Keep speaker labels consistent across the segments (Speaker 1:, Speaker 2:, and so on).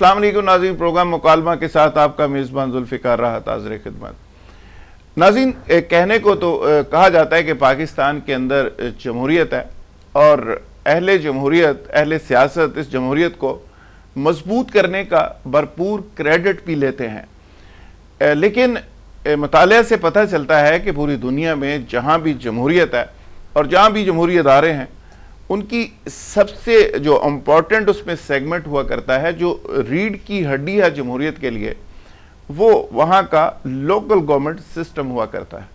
Speaker 1: अस्सलाम वालेकुम नाज़रीन, प्रोग्राम मुकालमा के साथ आपका मेज़बान जुल्फ़िकार राहत हाज़िर खिदमत। नाज़रीन, कहने को तो कहा जाता है कि पाकिस्तान के अंदर जमहूरियत है और अहले जमहूरियत, अहले सियासत इस जमहूरियत को मजबूत करने का भरपूर क्रेडिट भी लेते हैं। लेकिन मुतालिया से पता चलता है कि पूरी दुनिया में जहाँ भी जमहूरियत है और जहाँ भी जमहूरी इदारे हैं, उनकी सबसे जो इम्पोर्टेंट उसमें सेगमेंट हुआ करता है, जो रीढ़ की हड्डी है जमहूरियत के लिए, वो वहाँ का लोकल गवर्नमेंट सिस्टम हुआ करता है।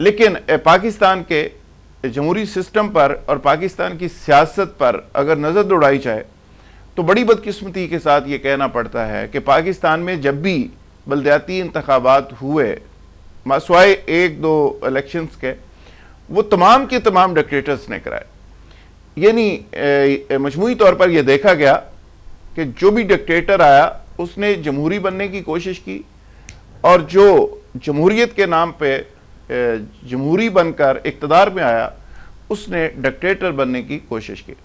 Speaker 1: लेकिन पाकिस्तान के जमहूरी सिस्टम पर और पाकिस्तान की सियासत पर अगर नज़र दौड़ाई जाए तो बड़ी बदकिस्मती के साथ ये कहना पड़ता है कि पाकिस्तान में जब भी बल्दियाती इंतखाबात हुए, मासवाए एक दो इलेक्शंस के, वो तमाम के तमाम डिक्टेटर्स ने कराए। यानी मजमूई तौर पर यह देखा गया कि जो भी डिक्टेटर आया उसने जमहूरी बनने की कोशिश की और जो जमहूरियत के नाम पे जमहूरी बनकर इक़्तिदार में आया उसने डिक्टेटर बनने की कोशिश की।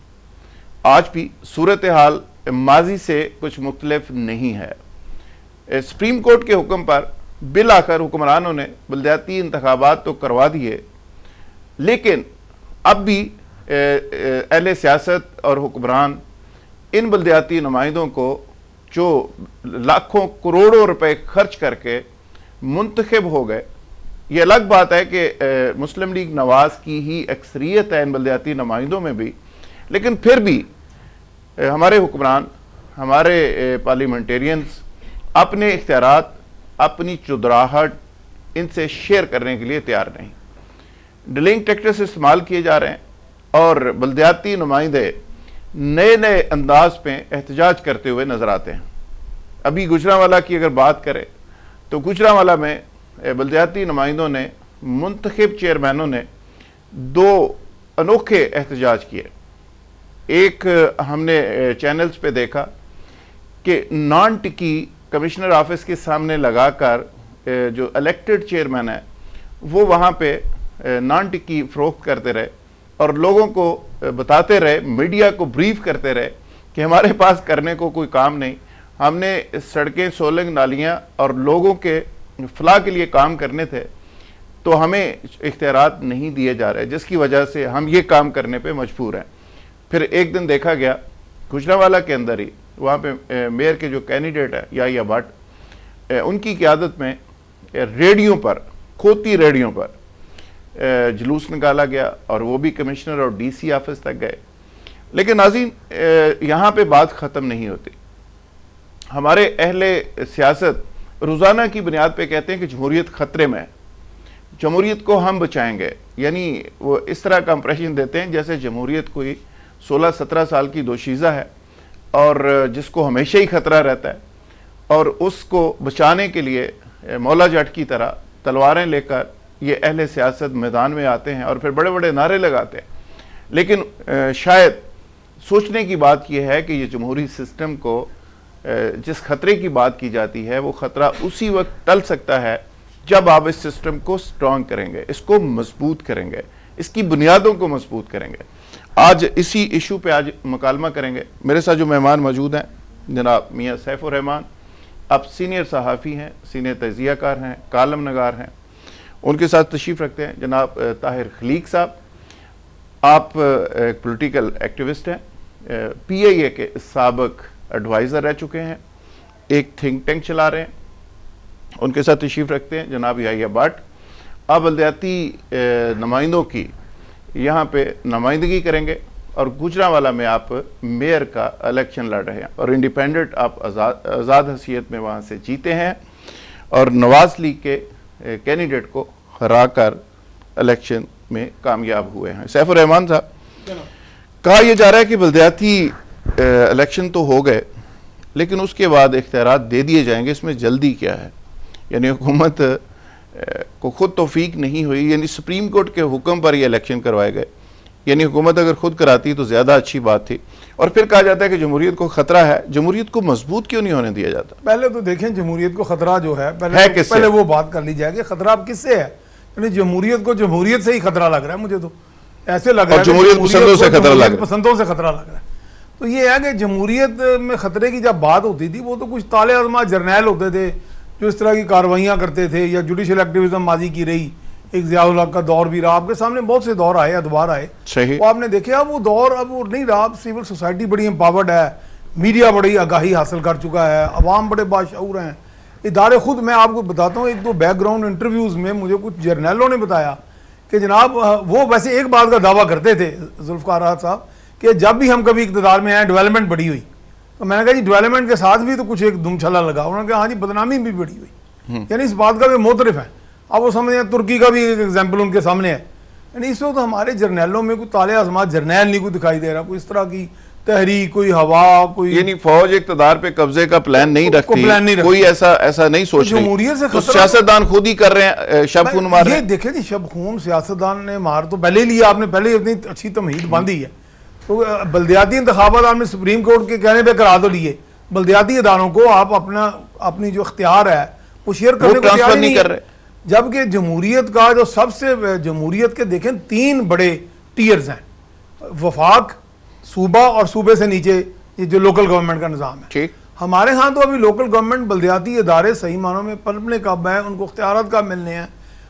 Speaker 1: आज भी सूरत हाल माजी से कुछ मुख्तलिफ नहीं है। सुप्रीम कोर्ट के हुक्म पर बिल आखिर हुक्मरानों ने बल्दियाती इंतखाबात तो करवा दिए, लेकिन अब भी अहले सियासत और हुक्मरान इन बल्दियाती नुमाइंदों को जो लाखों करोड़ों रुपए खर्च करके मुंतखब हो गए, ये अलग बात है कि मुस्लिम लीग नवाज की ही अक्सरियत है इन बल्दियाती नुमाइंदों में भी, लेकिन फिर भी हमारे हुक्मरान, हमारे पार्लियामेंटेरियंस अपने इख्तियारात, अपनी चुदराहट इनसे शेयर करने के लिए तैयार नहीं। डिलिंग टैक्टिक्स इस्तेमाल किए जा रहे हैं और बल्दियाती नुमाइंदे नए नए अंदाज में एहतजाज करते हुए नजर आते हैं। अभी गुजरांवाला की अगर बात करें तो गुजरांवाला में बल्दियाती नुमाइंदों ने, मुंतखब चेयरमैनों ने दो अनोखे एहतजाज किए। एक हमने चैनल्स पे देखा कि नॉन टिकी कमिश्नर ऑफिस के सामने लगाकर जो इलेक्टेड चेयरमैन है वो वहाँ पे नॉन टिकी फरोख्त करते रहे और लोगों को बताते रहे, मीडिया को ब्रीफ करते रहे कि हमारे पास करने को कोई काम नहीं, हमने सड़कें, सोलंग, नालियाँ और लोगों के फलाह के लिए काम करने थे, तो हमें इख्तियारात नहीं दिए जा रहे, जिसकी वजह से हम ये काम करने पे मजबूर हैं। फिर एक दिन देखा गया गुजरांवाला के अंदर ही, वहाँ पे मेयर के जो कैंडिडेट है याहिया भट्ट, उनकी क़यादत में रेडियो पर, खोती रेडियो पर जुलूस निकाला गया और वो भी कमिश्नर और डीसी ऑफिस तक गए। लेकिन नाज़रीन, यहाँ पे बात ख़त्म नहीं होती। हमारे अहले सियासत रोज़ाना की बुनियाद पे कहते हैं कि जमहूरियत ख़तरे में है, जमहूरियत को हम बचाएंगे, यानी वो इस तरह का इंप्रेशन देते हैं जैसे जमहूरियत कोई 16-17 साल की दोशीज़ा है और जिसको हमेशा ही ख़तरा रहता है और उसको बचाने के लिए मौला जट की तरह तलवारें लेकर ये अहले सियासत मैदान में आते हैं और फिर बड़े बड़े नारे लगाते हैं। लेकिन शायद सोचने की बात यह है कि ये जमहूरी सिस्टम को जिस खतरे की बात की जाती है वो ख़तरा उसी वक्त टल सकता है जब आप इस सिस्टम को स्ट्रॉन्ग करेंगे, इसको मजबूत करेंगे, इसकी बुनियादों को मजबूत करेंगे। आज इसी इशू पे आज मुकालमा करेंगे। मेरे साथ जो मेहमान मौजूद हैं जनाब मियाँ सैफुर रहमान, आप सीनियर सहाफ़ी हैं, सीनियर तजियाकार हैं, कालम नगार हैं। उनके साथ तशरीफ़ रखते हैं जनाब ताहिर खलीक साहब, आप एक पॉलिटिकल एक्टिविस्ट हैं, PIA के साबिक एडवाइज़र रह चुके हैं, एक थिंक टैंक चला रहे हैं। उनके साथ तशरीफ़ रखते हैं जनाब याहिया भट्ट, आप बल्दियाती नुमाइंदों की यहाँ पे नुमाइंदगी करेंगे और गुजरांवाला में आप मेयर का इलेक्शन लड़ रहे हैं और इंडिपेंडेंट आप आज़ाद हैसियत में वहाँ से जीते हैं और नवाज लीग के कैंडिडेट को हरा कर इलेक्शन में कामयाब हुए हैं। सैफुर रहमान साहब, कहा यह जा रहा है कि बल्दियाती इलेक्शन तो हो गए लेकिन उसके बाद इख्तियारात दे दिए जाएंगे, इसमें जल्दी क्या है? यानी हुकूमत को खुद तौफीक नहीं हुई, यानी सुप्रीम कोर्ट के हुक्म पर ये इलेक्शन करवाए गए, यानी हुकूमत अगर खुद कराती तो ज़्यादा अच्छी बात थी। और फिर कहा जाता है कि जमहूरियत को खतरा है, जमहूरियत को मजबूत क्यों नहीं होने दिया जाता?
Speaker 2: पहले तो देखें जमहूरियत को खतरा जो है पहले वो बात कर ली जाएगी, खतरा अब किससे है? यानी जमहूरियत को जमहूरियत से ही खतरा लग रहा है, मुझे तो ऐसे लग रहा है,
Speaker 1: जमहूरियत पसंदों से खतरा लग रहा है,
Speaker 2: पसंदों से खतरा लग रहा है। तो ये है कि जमहूरियत में ख़तरे की जब बात होती थी वो तो कुछ ताले आज़मा जर्नैल होते थे जो इस तरह की कार्रवाइयाँ करते थे, या जुडिशल एक्टिविज्म माजी की रही, एक ज़ियाउल हक का दौर भी रहा, आपके सामने बहुत से दौर आए, अदवार आए, वो आपने देखे। अब वो दौर अब वो नहीं रहा। अब सिविल सोसाइटी बड़ी एम्पावर्ड है, मीडिया बड़ी आगाही हासिल कर चुका है, अवाम बड़े बाशऊर हैं, इदारे खुद। मैं आपको बताता हूँ, एक दो बैकग्राउंड इंटरव्यूज़ में मुझे कुछ जर्नैलों ने बताया कि जनाब वो वैसे एक बात का दावा करते थे जुल्फ़िकार साहब कि जब भी हम कभी इक़्तिदार में आए डेवलपमेंट बड़ी हुई। तो मैंने कहा जी डेवलपमेंट के साथ भी तो कुछ एक दुमछला लगा। उन्होंने कहा हाँ जी बदनामी भी बड़ी हुई, यानी इस बात का भी मोतरफ है। अब वो समझ तुर्की का भी एक एग्जाम्पल उनके सामने है। यानी इस वक्त तो हमारे जर्नैलों में कोई ताले आज़मा जर्नैल नहीं कोई दिखाई दे रहा, कोई इस तरह की तहरीक, कोई हवा, कोई
Speaker 1: यानी फौज इक़्तिदार पे कब्जे का प्लान नहीं रखती, कोई ऐसा नहीं सोच रही।
Speaker 2: जमहूरियत से
Speaker 1: तो सियासतदान खुद ही कर रहे हैं, शब खून मार रहे हैं।
Speaker 2: देखे जी, शब खून सियासतदान ने मार तो पहले ही लिया, आपने पहले ही अपनी अच्छी तमहीद बांधी है। तो बल्दियाती इंतखाबात आपने सुप्रीम कोर्ट के कहने पे करा तो लिए, बल्दियाती इदारों को आप अपनी जो इख्तियार है वो शेयर करने को तैयार नहीं कर रहे। जबकि जमहूरियत का जो सबसे, जमहूरियत के देखें 3 बड़े टीयर्स हैं, वफाक, सूबा और सूबे से नीचे ये जो लोकल गवर्नमेंट का निज़ाम है। हमारे यहाँ तो अभी लोकल गवर्नमेंट बल्दियाती इदारे सही मानों में पलपने कब हैं, उनको इख्तियारात कब मिलने हैं।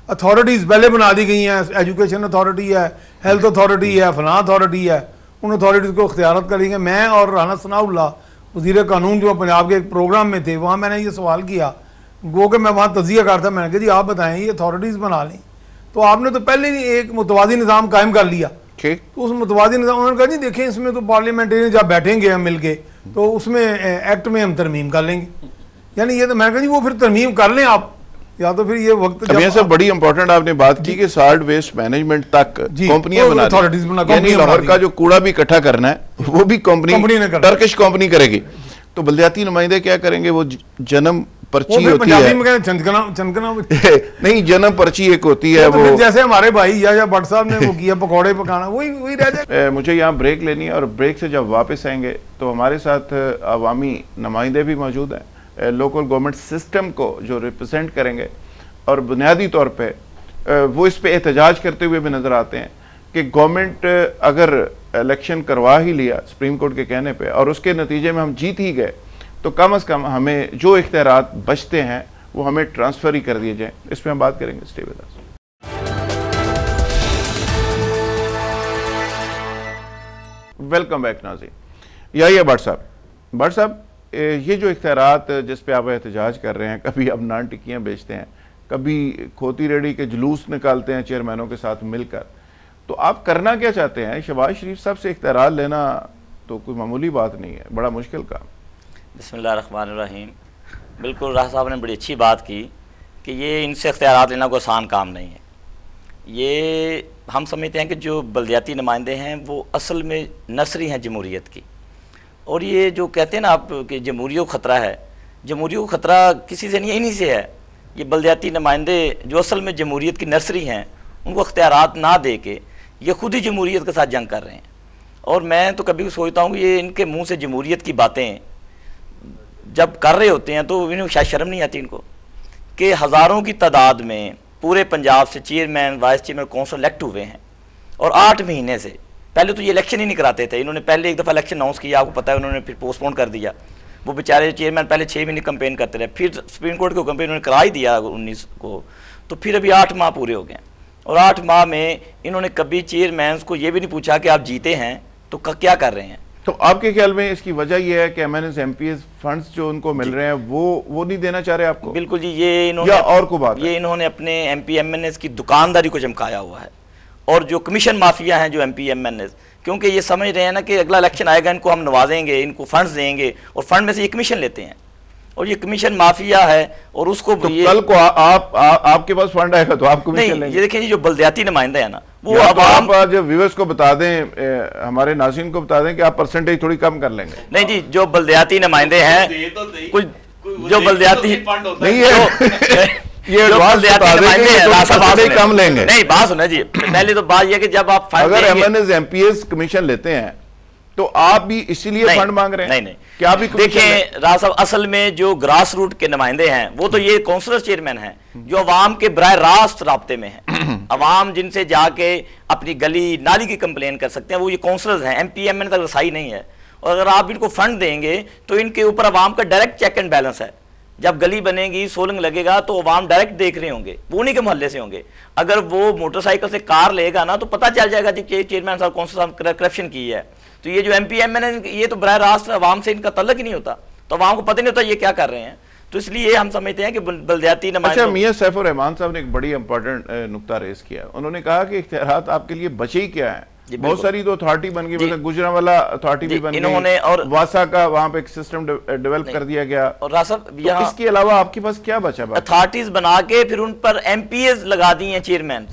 Speaker 2: अथॉरिटीज़ पहले बना दी गई हैं, एजुकेशन अथॉरिटी है, हेल्थ अथॉरिटी है, फलां अथॉरिटी है, उन अथॉरिटीज़ को इख्तियारात करेंगे। मैं और राना सनाउल्लाह वज़ीर कानून जो पंजाब के एक प्रोग्राम में थे, वहाँ मैंने ये सवाल किया, गो कि मैं वहाँ तज़िया करता, मैंने कहा जी आप बताएं ये अथॉरिटीज़ बना लें, तो आपने तो पहले ही एक मुतवाज़ी निज़ाम कायम कर लिया। तो उस मुतवाज़ी निज़ाम, उन्होंने कहा जी देखें इसमें तो पार्लियामेंटेरियन जब बैठेंगे हम मिल के तो उसमें एक्ट में हम तरमीम कर लेंगे। यानी ये तो मैंने कहा जी वो फिर तरमीम कर लें आप, या तो फिर ये वक्त
Speaker 1: सब बड़ी इंपॉर्टेंट आपने बात की कि सॉलिड वेस्ट मैनेजमेंट तक कंपनियां बना,
Speaker 2: अथॉरिटीज बना,
Speaker 1: यानी लाहौर का जो कूड़ा भी इकट्ठा करना है वो भी कंपनी टर्किश कंपनी करेगी। तो बल्दियाती नुमाइंदे क्या करेंगे, वो जन्म पर्ची होती है, नहीं जन्म पर्ची एक होती है, वो
Speaker 2: जैसे हमारे भाई या भट्ट साहब ने वो किया पकौड़े पकाना, वही रह जाए।
Speaker 1: मुझे यहाँ ब्रेक लेनी है और ब्रेक से जब वापस आएंगे तो हमारे साथ अवामी नुमाइंदे भी मौजूद हैं, लोकल गवर्नमेंट सिस्टम को जो रिप्रेजेंट करेंगे, और बुनियादी तौर पे वो इस पे एहतजाज करते हुए भी नजर आते हैं कि गवर्नमेंट अगर इलेक्शन करवा ही लिया सुप्रीम कोर्ट के कहने पे और उसके नतीजे में हम जीत ही गए, तो कम अज़ कम हमें जो इख्तियारात बचते हैं वो हमें ट्रांसफ़र ही कर दिए जाएं। इस पर हम बात करेंगे। Stay with us. Welcome back नाज़रीन। यही है भट्ट साहब, ये जो इख्तियारात जिस पे आप एहतजाज कर रहे हैं, कभी आप नान टिक्कियाँ बेचते हैं, कभी खोती रेडी के जुलूस निकालते हैं चेयरमैनों के साथ मिलकर, तो आप करना क्या चाहते हैं? शहबाज शरीफ साहब से इख्तियारात लेना तो कोई मामूली बात नहीं है, बड़ा मुश्किल काम।
Speaker 3: बिस्मिल्लाहिर्रहमानिर्रहीम। बिल्कुल राह साहब ने बड़ी अच्छी बात की कि ये इनसे इख्तियारात लेना कोई आसान काम नहीं है। ये हम समझते हैं कि जो बल्दियाती नुमाइंदे हैं वो असल में नर्सरी हैं जमहूरियत की, और ये जो कहते हैं ना आप कि जमहूरियत को ख़तरा है, जमहूरियत को ख़तरा किसी से नहीं है, इन्हीं से है। ये बल्दियाती नुमाइंदे जो असल में जमहूरियत की नर्सरी हैं, उनको इख्तियारात ना दे के ये खुद ही जमहूरियत के साथ जंग कर रहे हैं। और मैं तो कभी सोचता हूँ कि ये इनके मुँह से जमहूरियत की बातें जब कर रहे होते हैं तो इन्हें शायद शर्म नहीं आती इनको कि हज़ारों की तादाद में पूरे पंजाब से chairman, vice chairman, council elect हुए हैं, और 8 महीने से पहले तो ये इलेक्शन ही नहीं कराते थे। इन्होंने पहले एक दफ़ा इलेक्शन अनाउंस किया, आपको पता है, उन्होंने फिर पोस्टपोन कर दिया। वो बेचारे चेयरमैन पहले 6 महीने कैंपेन करते रहे, फिर सुप्रीम कोर्ट के हुक्म पे इन्होंने करा ही दिया 19 को, तो फिर अभी 8 माह पूरे हो गए। और 8 माह में इन्होंने कभी चेयरमैन को ये भी नहीं पूछा कि आप जीते हैं तो क्या कर रहे हैं।
Speaker 1: तो आपके ख्याल में इसकी वजह यह है कि एमएनएस एमपीएस फंड्स जो उनको मिल रहे हैं वो नहीं देना चाह रहे आपको?
Speaker 3: बिल्कुल जी, ये इन्होंने,
Speaker 1: या और को बात
Speaker 3: ये इन्होंने अपने एमपी एमएनएस की दुकानदारी को चमकाया हुआ है, और जो कमीशन माफिया हैं जो एमपी एमएनएस, क्योंकि ये समझ रहे हैं ना कि अगला इलेक्शन आएगा, इनको हम नवाजेंगे, इनको फंड्स देंगे, और फंड में से ये कमीशन लेते हैं, और ये कमीशन माफिया है। और उसको
Speaker 1: तो कल को आपके पास फंड आएगा तो आपको
Speaker 3: नहीं, ये देखिए जो बल्दियाती नुमाइंदे हैं ना, वो
Speaker 1: अब आप जब व्यूअर्स को बता दें, हमारे नाज़रीन को बता दें कि आप परसेंटेज थोड़ी कम कर लेंगे।
Speaker 3: नहीं जी, जो बल्दियाती नुमाइंदे हैं, कुछ जो बल्दियाती
Speaker 1: नहीं है ये कम लेंगे।
Speaker 3: नहीं, बात सुना जी, पहले तो बात यह कि जब आप
Speaker 1: अगर एमएनएस एमपीएस कमीशन लेते हैं तो आप भी इसीलिए फंड मांग रहे हैं?
Speaker 3: नहीं,
Speaker 1: क्या भी
Speaker 3: देखें राज साहब, असल में जो ग्रास रूट के नुमाइंदे हैं वो तो ये काउंसलर चेयरमैन हैं जो अवाम के बराह रास्त राब्ते में हैं। अवाम जिनसे जाके अपनी गली नाली की कंप्लेन कर सकते हैं, वो ये काउंसलर्स हैं। एमपी एमएन तक रसाई नहीं है, और अगर आप इनको फंड देंगे तो इनके ऊपर अवाम का डायरेक्ट चेक एंड बैलेंस है। जब गली बनेगी, सोलंग लगेगा तो अवाम डायरेक्ट देख रहे होंगे, वो उन्हीं के मोहल्ले से होंगे। अगर वो मोटरसाइकिल से कार लेगा ना तो पता चल जाएगा कि चेयरमैन साहब कौन सा करप्शन की है। तो ये जो MP MN ये तो बराह रास्त अवाम से इनका तल्लक ही नहीं होता, तो अवाम को पता नहीं होता ये क्या कर रहे हैं। तो इसलिए हम समझते हैं कि बल्दियाती
Speaker 1: अच्छा, मियां सैफुर रहमान साहब ने एक बड़ी इंपॉर्टेंट नुक्ता रेस किया। उन्होंने कहा कि इख्तियारात आपके लिए बचे ही क्या है, बहुत सारी तो अथॉरिटी बन गई, मतलब गुजरांवाला अथॉरिटी भी बन गई, और वासा का वहां पे एक सिस्टम डेवलप कर दिया गया।
Speaker 3: और तो
Speaker 1: इसके अलावा आपके पास क्या बचा?
Speaker 3: अथॉरिटीज बना के फिर उन पर MPs लगा दी हैं, चेयरमैन।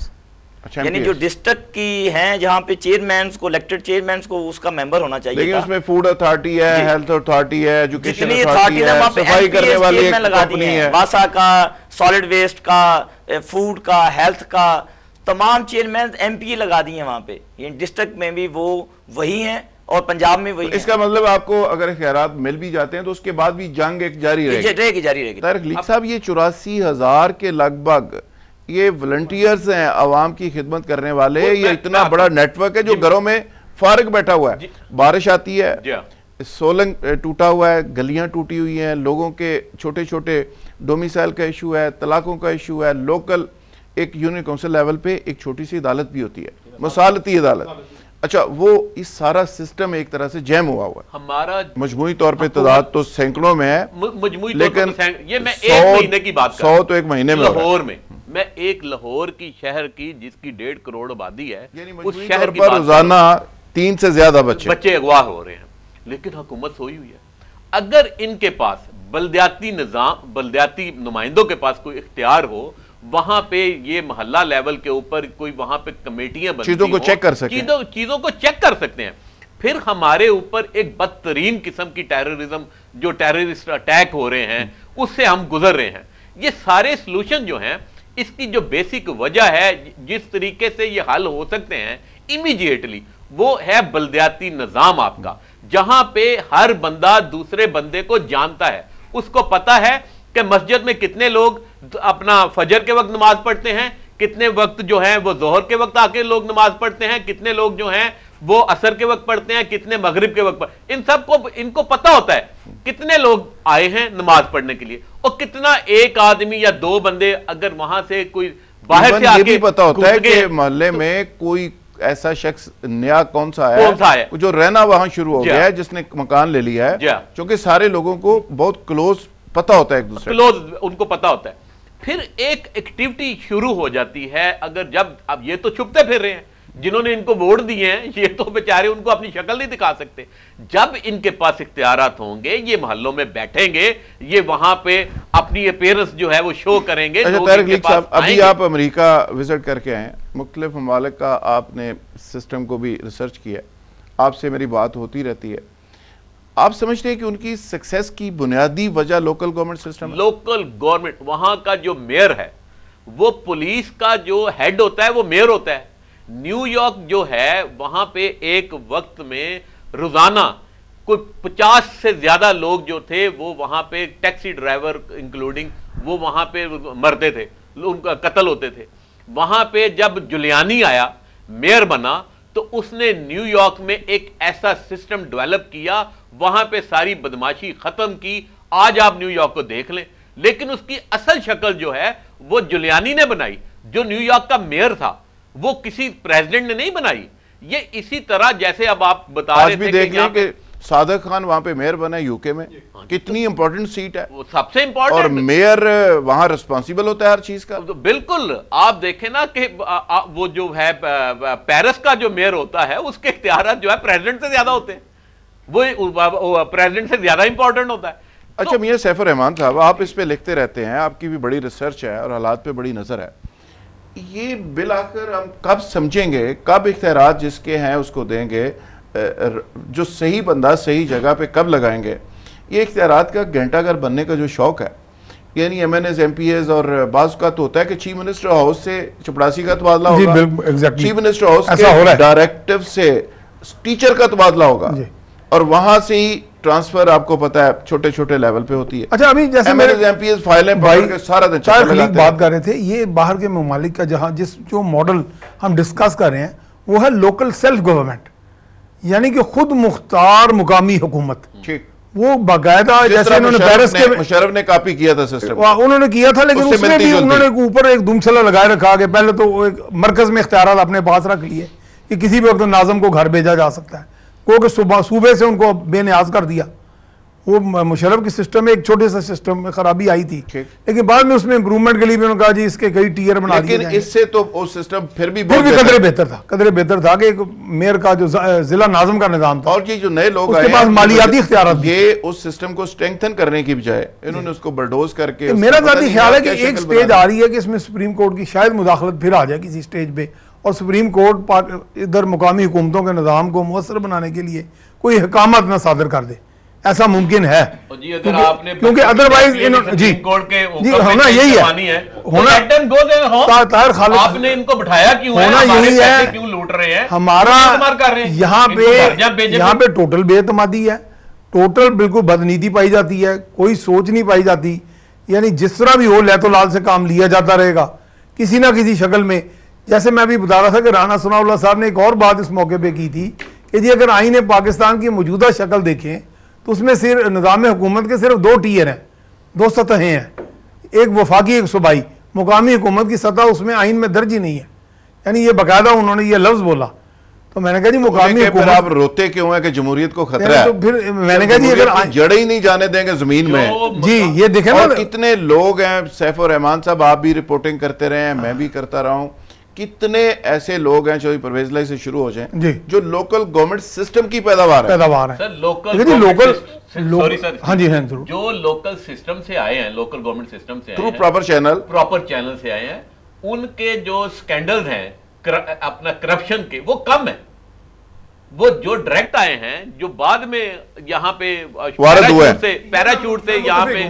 Speaker 3: अच्छा, यानी जो डिस्ट्रिक्ट की हैं जहां पे चेयरमैन को, इलेक्टेड चेयरमैन को उसका मेंबर होना चाहिए।
Speaker 1: लेकिन उसमें फूड अथॉरिटी है, हेल्थ अथॉरिटी है, एजुकेशन अथॉरिटी है, सफाई करने वाली एक कंपनी है,
Speaker 3: वासा का, सॉलिड वेस्ट का, फूड का, हेल्थ का, तमाम चेयरमैन MP लगा दिए हैं वहां पे। ये डिस्ट्रिक्ट में भी वो वही हैं और पंजाब में वही।
Speaker 1: इसका मतलब आपको अगर इख्तियारात मिल भी जाते हैं तो उसके बाद भी जंग एक जारी रहेगी। तारिक लीक साहब, ये 84,000 के लगभग ये वॉलंटियर्स हैं, आवाम की खिदमत करने वाले, ये इतना बड़ा नेटवर्क है जो घरों में फारिग बैठा हुआ है। बारिश आती है, सोलंग टूटा हुआ है, गलियां टूटी हुई हैं, लोगों के छोटे छोटे डोमिसाइल का इशू है, तलाकों का इशू है, लोकल एक यूनियन काउंसिल लेवल पे एक छोटी सी अदालत भी होती है, मसालती अदालत। अच्छा, वो इस सारा सिस्टम एक तरह से जैम हुआ हुआ है।
Speaker 4: हमारा
Speaker 1: मजमूई तौर पे तादाद तो सैकड़ों में है, लेकिन
Speaker 4: ये मैं 1 महीने की बात कर रहा हूं,
Speaker 1: 100 तो एक महीने में
Speaker 4: लाहौर में, मैं एक लाहौर की शहर की जिसकी 1.5 करोड़ आबादी है,
Speaker 1: उस शहर पर रोजाना 3 से ज्यादा बच्चे
Speaker 4: अगवा हो रहे हैं, लेकिन हुकूमत सोई हुई है। अगर इनके पास बल्दियाती निजाम, बल्दियाती नुमाइंदों के पास कोई इख्तियार हो, वहां पे ये मोहल्ला लेवल के ऊपर कोई वहां पे कमेटियां बनती
Speaker 1: चीजों को चेक कर सकते,
Speaker 4: चीजों को चेक कर सकते हैं, फिर हमारे ऊपर एक बदतरीन किस्म की टेररिज्म, जो टेररिस्ट अटैक हो रहे हैं, उससे हम गुजर रहे हैं। ये सारे सॉल्यूशन जो हैं, इसकी जो बेसिक वजह है, जिस तरीके से ये हल हो सकते हैं इमीडिएटली, वो है बल्दियाती निजाम आपका, जहां पे हर बंदा दूसरे बंदे को जानता है, उसको पता है कि मस्जिद में कितने लोग अपना फजर के वक्त नमाज पढ़ते हैं, कितने वक्त जो है वो जोहर के वक्त आके लोग नमाज पढ़ते हैं, कितने लोग जो हैं वो असर के वक्त पढ़ते हैं, कितने मगरिब के वक्त पढ़ते, इन सबको इनको पता होता है कितने लोग आए हैं नमाज पढ़ने के लिए, और कितना एक आदमी या 2 बंदे अगर वहां से कोई बाहर से आके
Speaker 1: भी पता होता है कि मोहल्ले में कोई ऐसा शख्स नया कौन सा है जो रहना वहां शुरू हो गया है, जिसने मकान ले लिया है, क्योंकि सारे लोगों को बहुत क्लोज पता होता है, एक दूसरे
Speaker 4: क्लोज उनको पता होता है। फिर एक एक्टिविटी शुरू हो जाती है, अगर जब अब ये तो छुपते फिर रहे हैं, जिन्होंने इनको वोट दिए हैं, ये तो बेचारे उनको अपनी शक्ल नहीं दिखा सकते। जब इनके पास इख्तियारात होंगे, ये मोहल्लों में बैठेंगे, ये वहां पे अपनी अपीयरेंस जो है वो शो करेंगे।
Speaker 1: अभी आप अमेरिका विजिट करके आए, मुख्तलिफ ममालिक का आपने सिस्टम को भी रिसर्च किया, आपसे मेरी बात होती रहती है, आप समझते हैं कि उनकी सक्सेस की बुनियादी वजह लोकल गवर्नमेंट सिस्टम है?
Speaker 4: लोकल गवर्नमेंट, वहां का जो मेयर है, वो पुलिस का जो हेड होता है वो मेयर होता है। न्यूयॉर्क जो है वहां पे एक वक्त में रोजाना कोई 50 से ज्यादा लोग जो थे वो वहां पे टैक्सी ड्राइवर इंक्लूडिंग वो वहां पे मरते थे, उनका कत्ल होते थे। वहां पे जब जुलियानी आया, मेयर बना, तो उसने न्यूयॉर्क में एक ऐसा सिस्टम डेवलप किया, वहां पे सारी बदमाशी खत्म की। आज आप न्यूयॉर्क को देख लें, लेकिन उसकी असल शक्ल जो है वो जुलियानी ने बनाई। जो न्यूयॉर्क का मेयर था वो किसी प्रेसिडेंट ने नहीं बनाई। ये इसी तरह जैसे अब आप बता रहे थे,
Speaker 1: देख लें कि सादिक खान वहां पे मेयर बना यूके में, कितनी इंपॉर्टेंट सीट है,
Speaker 4: वो सबसे इंपॉर्टेंट,
Speaker 1: और मेयर वहां रिस्पांसिबल होता है हर चीज का।
Speaker 4: तो बिल्कुल आप देखें ना कि वो जो है पेरिस का जो मेयर होता है उसके इख्तियार जो है प्रेसिडेंट से ज्यादा होते हैं, वो प्रेसिडेंट से ज्यादा इंपॉर्टेंट होता है।
Speaker 1: अच्छा, मियां सैफुर रहमान साहब, आप इस पे लिखते रहते हैं, आपकी भी बड़ी रिसर्च है और हालात पे बड़ी नजर है, ये बिल आकर हम कब समझेंगे, कब इख्तियारात जिसके हैं उसको देंगे, जो सही बंदा सही जगह पे कब लगाएंगे? ये इख्तियारात का घंटाघर बनने का जो शौक है, यानी MNAs MPAs और बाज़ का तो होता है कि चीफ मिनिस्टर हाउस से चपड़ासी का तबादला होगा, चीफ मिनिस्टर हाउस के डायरेक्टिव से टीचर का तबादला होगा, और वहां से ही ट्रांसफर आपको पता है छोटे छोटे लेवल पे होती है।
Speaker 2: अच्छा, अभी जैसे
Speaker 1: मेरे MPAs फाइलें पकड़ के सारा दिन
Speaker 2: बात कर रहे थे, ये बाहर के ममालिक का जहां जो मॉडल हम डिस्कस कर रहे हैं वो है लोकल सेल्फ गवर्नमेंट, यानी कि खुद मुख्तार मुकामी हुकूमत,
Speaker 1: ठीक,
Speaker 2: वो बाकायदा जैसे इन्होंने पेरिस के
Speaker 1: मुशर्रफ ने कॉपी किया था सिस्टम,
Speaker 2: उन्होंने किया था, लेकिन उसमें भी उन्होंने ऊपर एक दुमसला लगाए रखा कि पहले तो वो एक मरकज में इख्तियारात अपने पास रख लिए कि किसी भी वक्त नाज़म को घर भेजा जा सकता है, क्योंकि सूबे से उनको बेनियाज कर दिया। वो मुशर्रफ की सिस्टम में एक छोटे सा सिस्टम में खराबी आई थी, लेकिन बाद में उसमें इंप्रूवमेंट के लिए भी उन्होंने कहा जी इसके कई टीयर बना दिए जाएंगे।
Speaker 1: इससे तो वो सिस्टम फिर भी
Speaker 2: कदरे बेहतर था कि मेयर का जो जिला नाज़म का निजाम था,
Speaker 1: और ये जो नए लोग
Speaker 2: उसके पास मालियाती इख्तियारात,
Speaker 1: ये उस सिस्टम को स्ट्रेंथन करने की बजाय इन्होंने उसको बलडोज करके,
Speaker 2: मेरा ज़ाती ख्याल है कि एक स्टेज आ रही है कि इसमें सुप्रीम कोर्ट की शायद मुदाखलत फिर आ जाए किसी स्टेज पे, और सुप्रीम कोर्ट इधर मुकामी हुकूमतों के निज़ाम को मुअस्सर बनाने के लिए कोई हकामत न सादर कर दे, ऐसा मुमकिन है। क्योंकि अदरवाइज जी होना यही है, होना ताहिर खालिद,
Speaker 4: आपने इनको बिठाया क्यों है,
Speaker 2: होना यही है,
Speaker 4: क्यों लूट रहे हैं
Speaker 2: हमारा यहाँ पे टोटल बेतमादी है, टोटल बिल्कुल बदनीति पाई जाती है, कोई सोच नहीं पाई जाती। यानी जिस तरह भी हो लैतो लाल से काम लिया जाता रहेगा किसी ना किसी शक्ल में। जैसे मैं अभी बता रहा था कि राना सनाउल्लाह साहब ने एक और बात इस मौके पे की थी कि जी अगर आईने पाकिस्तान की मौजूदा शक्ल देखें तो उसमें सिर्फ निज़ाम हुकूमत के सिर्फ 2 टियर हैं, 2 सतहें हैं, एक वफाकी एक सूबाई। मुकामी हुकूमत की सतह उसमें आइन में दर्ज ही नहीं है। यानी ये बाकायदा उन्होंने ये लफ्ज़ बोला, तो मैंने कहा जी मुकामी हुकूमत,
Speaker 1: आप रोते क्यों है कि जमहूरियत को खतरा है?
Speaker 2: तो फिर मैंने कहा जी अगर
Speaker 1: जड़े ही नहीं जाने देंगे जमीन में
Speaker 2: जी, ये देखें ना
Speaker 1: कितने लोग हैं, सैफ और रहमान साहब आप भी रिपोर्टिंग करते रहे हैं, मैं भी करता रहा हूँ, कितने ऐसे लोग हैं जो परवेज लाई से शुरू हो जाएं जो लोकल गवर्नमेंट सिस्टम की पैदावार है।
Speaker 4: सर
Speaker 2: हाँ जी, हाँ
Speaker 4: जो लोकल सिस्टम से आए हैं, लोकल गवर्नमेंट सिस्टम से
Speaker 1: थ्रू प्रॉपर चैनल
Speaker 4: से आए हैं, उनके जो स्कैंडल्स हैं अपना करप्शन के वो कम है। वो जो डायरेक्ट आए हैं, जो बाद में यहाँ पे पैराशूट से यहाँ पे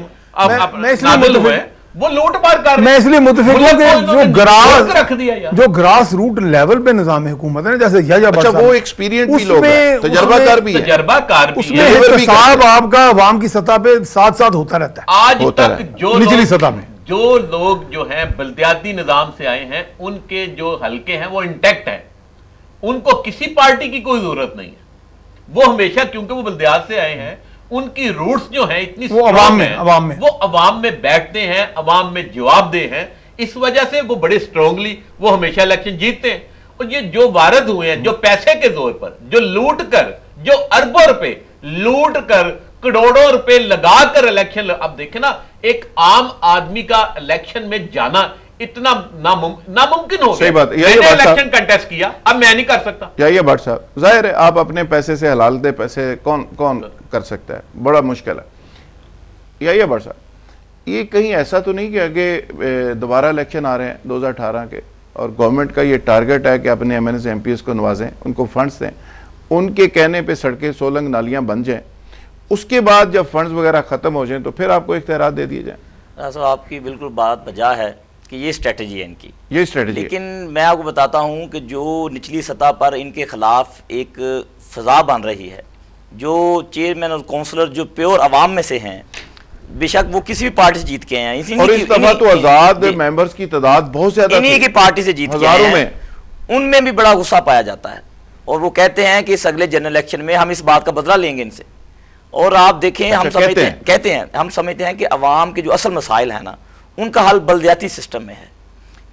Speaker 4: नाज़िल हुए, वो लूटमार कर रहे हैं।
Speaker 2: मैं इसलिए मुतफिक हूं कि जो ग्रास रूट लेवल पे निजाम हुकूमत है, जैसे
Speaker 1: अच्छा वो एक्सपीरियंस भी लोग हैं, तजर्बाकार भी है,
Speaker 2: उसमें हिसाब आपका अवाम की सतह पे साथ साथ होता रहता है।
Speaker 4: आज तक जो
Speaker 2: निचली सतह में
Speaker 4: जो लोग जो हैं बल्दियाती निजाम से आए हैं, उनके जो हल्के हैं वो इंटैक्ट हैं, उनको किसी पार्टी की कोई जरूरत नहीं है। वो हमेशा, क्योंकि वो बल्दियात से आए हैं, उनकी रूट्स जो हैं इतनी
Speaker 2: वो अवाम में
Speaker 4: वो अवाम में बैठते हैं, अवाम में जवाबदेह हैं, इस वजह से वो बड़े स्ट्रांगली वो हमेशा इलेक्शन जीतते हैं। और ये जो वारद हुए हैं, जो पैसे के जोर पर, जो लूट कर, जो अरबों रुपए लूट कर, करोड़ों रुपए लगाकर इलेक्शन, अब देखें ना, एक आम आदमी का इलेक्शन में जाना इतना नामुमकिन हो
Speaker 1: सही बात,
Speaker 4: मैंने इलेक्शन कंटेस्ट किया, अब मैं नहीं कर सकता।
Speaker 1: यही भट्ट साहब, जाहिर है आप अपने पैसे से हलाल दे पैसे कौन कर सकता है, बड़ा मुश्किल है। यही भट्ट साहब, ये कहीं ऐसा तो नहीं कि आगे दोबारा इलेक्शन आ रहे हैं 2018 के, और गवर्नमेंट का ये टारगेट है कि अपने एमएनए एमपीएस को नवाजें, उनको फंड्स दें, उनके कहने पे सड़कें सोलंग नालियां बन जाएं, उसके बाद जब फंड्स वगैरह खत्म हो जाएं तो फिर आपको इख्तियारात दे दिए जाएं?
Speaker 3: आपकी बिल्कुल बात बजा है कि ये स्ट्रेटजी है इनकी,
Speaker 1: ये स्ट्रेटजी।
Speaker 3: लेकिन मैं आपको बताता हूं कि जो निचली सतह पर इनके खिलाफ एक फजा बन रही है, जो चेयरमैन और काउंसलर जो प्योर अवाम में से हैं, बेशक वो किसी भी पार्टी से जीत के हैं,
Speaker 1: और इस दफा तो आजाद मेंबर्स की तादाद बहुत ज्यादा,
Speaker 3: इन्हीं की पार्टी से जीत के हैं, उनमें भी बड़ा गुस्सा पाया जाता है, और वो कहते हैं कि इस अगले जनरल इलेक्शन में हम इस बात का बदला लेंगे इनसे। और आप देखें, हम समझते हैं कि अवाम के जो असल मसाइल है ना, उनका हल बल्दियाती सिस्टम में है,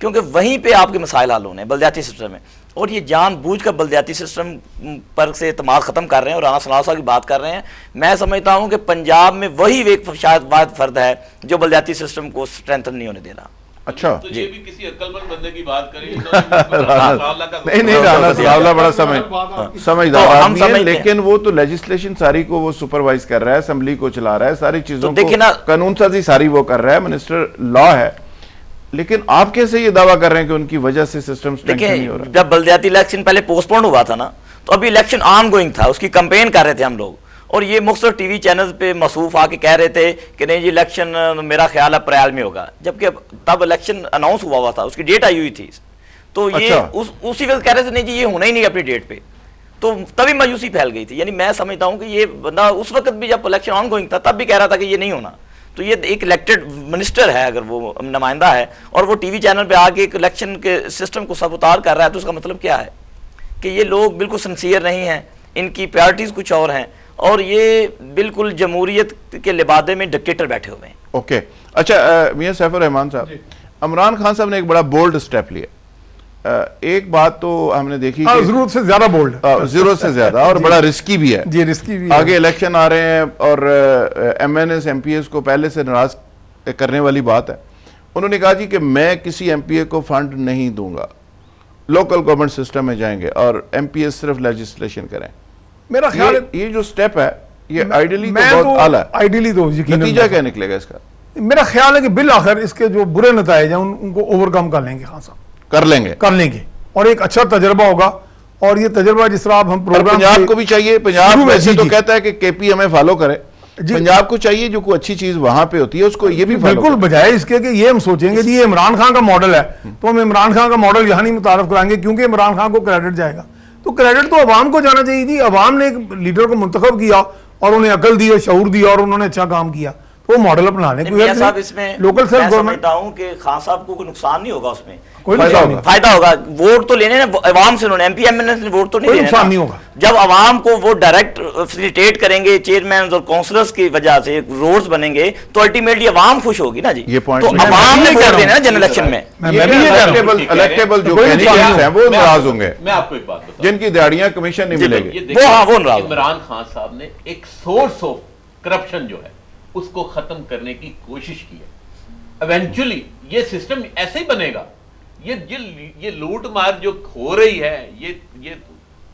Speaker 3: क्योंकि वहीं पे आपके मसाइल हल होने हैं बल्दियाती सिस्टम में। और ये जानबूझकर बल्दियाती सिस्टम पर से इत्मीनान ख़त्म कर रहे हैं और राना सनाउल्लाह साहब की बात कर रहे हैं। मैं समझता हूँ कि पंजाब में वही एक शायद वाहिद फर्द है जो बल्दियाती सिस्टम को स्ट्रेंथन नहीं होने दे रहा।
Speaker 1: अच्छा,
Speaker 4: तो ये भी किसी अक्लमंद बंदे की बात करिए।
Speaker 1: नहीं, राना सनाउल्लाह बड़ा समझदार आदमी है, लेकिन वो तो लेजिस्लेशन सारी को वो सुपरवाइज कर रहा है, असेंबली को चला रहा है, सारी चीजों को कानून साजी सारी वो कर रहा है, मिनिस्टर लॉ है। लेकिन आप कैसे ये दावा कर रहे हैं कि उनकी वजह से सिस्टम स्ट्रेंथन नहीं हो रहा?
Speaker 3: जब बल्दियाती इलेक्शन पहले पोस्टपोन हुआ था ना, तो अभी इलेक्शन ऑन गोइंग था, उसकी कैंपेन कर रहे थे हम लोग, और ये मुख्तलिफ टीवी चैनल पे मसूफ आके कह रहे थे कि नहीं जी इलेक्शन मेरा ख्याल है अप्रैल में होगा, जबकि तब इलेक्शन अनाउंस हुआ था, उसकी डेट आई हुई थी। तो ये उसी वक्त कह रहे थे नहीं जी ये होना ही नहीं अपनी डेट पे, तो तभी मायूसी फैल गई थी। यानी मैं समझता हूँ कि ये बंदा उस वक्त भी जब इलेक्शन ऑन गोइंग था तब भी कह रहा था कि ये नहीं होना। तो ये एक इलेक्टेड मिनिस्टर है, अगर वो नुमाइंदा है और वो टीवी चैनल पे आके एक इलेक्शन के सिस्टम को सबुतार कर रहा है, तो उसका मतलब क्या है कि ये लोग बिल्कुल सिंसियर नहीं हैं, इनकी प्रायोरिटीज़ कुछ और हैं, और ये बिल्कुल जमहूरियत के लिबादे में डिक्टेटर बैठे हुए हैं।
Speaker 1: ओके, अच्छा मियां सैफुर रहमान साहब, इमरान खान साहब ने एक बड़ा बोल्ड स्टेप लिया। एक बात तो हमने देखी कि
Speaker 2: जरूरत से ज्यादा बोल्ड,
Speaker 1: जरूरत से ज्यादा, और बड़ा रिस्की भी है।
Speaker 2: जी, रिस्की भी
Speaker 1: आगे इलेक्शन आ रहे हैं और MNS MPs को पहले से नाराज करने वाली बात है। उन्होंने कहा जी कि मैं किसी MPA को फंड नहीं दूंगा, लोकल गवर्नमेंट सिस्टम में जाएंगे और MPS सिर्फ लेजिस्लेशन करें।
Speaker 2: मेरा ख्याल
Speaker 1: ये जो स्टेप है ये आइडियली तो बहुत आला है।
Speaker 2: आइडियली तो
Speaker 1: नतीजा क्या निकलेगा इसका?
Speaker 2: मेरा ख्याल है कि बिल आखिर इसके जो बुरे नतीजे हैं उनको ओवरकम कर लेंगे खान साहब, कर लेंगे और एक अच्छा तजर्बा होगा। और ये तजर्बा जिस तरह हम प्रोग्राम
Speaker 1: पंजाब को भी चाहिए, पंजाब वैसे तो कहता है कि KP हमें फॉलो करे, पंजाब को चाहिए जो कोई अच्छी चीज वहां पे होती है उसको ये भी
Speaker 2: बिल्कुल, बजाय इसके कि ये हम सोचेंगे जी ये इमरान खान का मॉडल है तो हम इमरान खान का मॉडल यहाँ नहीं मुतारफ कराएंगे क्योंकि इमरान खान को क्रेडिट जाएगा। तो क्रेडिट तो अवाम को जाना चाहिए जी। अवाम ने एक लीडर को मुंतखब किया और उन्हें अकल दी और शऊर दिया और उन्होंने अच्छा काम किया, तो मॉडल अपना लें।
Speaker 3: साहब इसमें
Speaker 2: लोकल सेल्फ गवर्नमेंट
Speaker 3: कि खान साहब को कोई नुकसान नहीं होगा, उसमें
Speaker 2: कोई
Speaker 3: फायदा होगा। वोट तो लेने अवाम से, उन्होंने MP MNS ने वोट तो नहीं
Speaker 2: नुकसान नहीं होगा।
Speaker 3: जब अवाम को वो डायरेक्ट फैसिलिटेट करेंगे चेयरमैन और काउंसलर्स की वजह से, रोड्स बनेंगे, तो अल्टीमेटली अवाम खुश होगी ना जी।
Speaker 1: ये पॉइंट
Speaker 3: तो अवाम ने वोट देना जनरल इलेक्शन में।
Speaker 1: इलेक्टेबल जो कैंडिडेट्स हैं वो नाराज होंगे।
Speaker 4: मैं आपको एक बात बताऊं,
Speaker 1: जिनकी दिहाड़ियां कमीशन नहीं मिलेगी
Speaker 3: वो नाराज।
Speaker 4: इमरान खान साहब ने एक सोर्स ऑफ करप्शन जो है उसको खत्म करने की कोशिश की है। इवेंचुअली ये सिस्टम ऐसे ही बनेगा। ये लूट मार जो हो रही है ये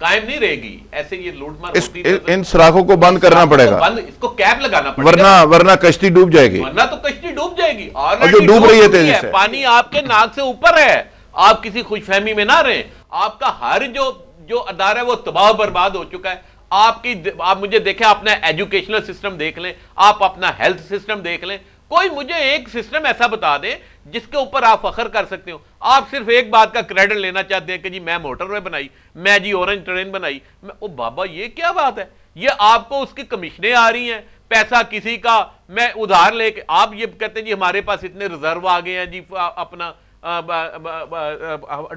Speaker 4: कायम नहीं रहेगी। ऐसे ये लूट मार
Speaker 1: इन सुराखों को बंद करना पड़ेगा,
Speaker 4: इसको कैप लगाना पड़ेगा,
Speaker 1: वरना कश्ती डूब जाएगी।
Speaker 4: वरना तो कश्ती डूब जाएगी।
Speaker 1: और जो डूब रही है तेजी से,
Speaker 4: पानी आपके नाक से ऊपर है, आप किसी खुशफहमी में ना रहें। आपका हर जो अदारा है वो तबाह बर्बाद हो चुका है। आप मुझे देखें, अपना एजुकेशनल सिस्टम देख लें, आप अपना हेल्थ सिस्टम देख लें, कोई मुझे एक सिस्टम ऐसा बता दें जिसके ऊपर आप फख्र कर सकते हो। आप सिर्फ एक बात का क्रेडिट लेना चाहते हैं कि जी मैं मोटरवे बनाई, मैं जी ऑरेंज ट्रेन बनाई। ओ बाबा, ये क्या बात है? ये आपको उसकी कमीशनें आ रही हैं, पैसा किसी का मैं उधार लेके, आप ये कहते हैं जी हमारे पास इतने रिजर्व आ गए हैं जी, अपना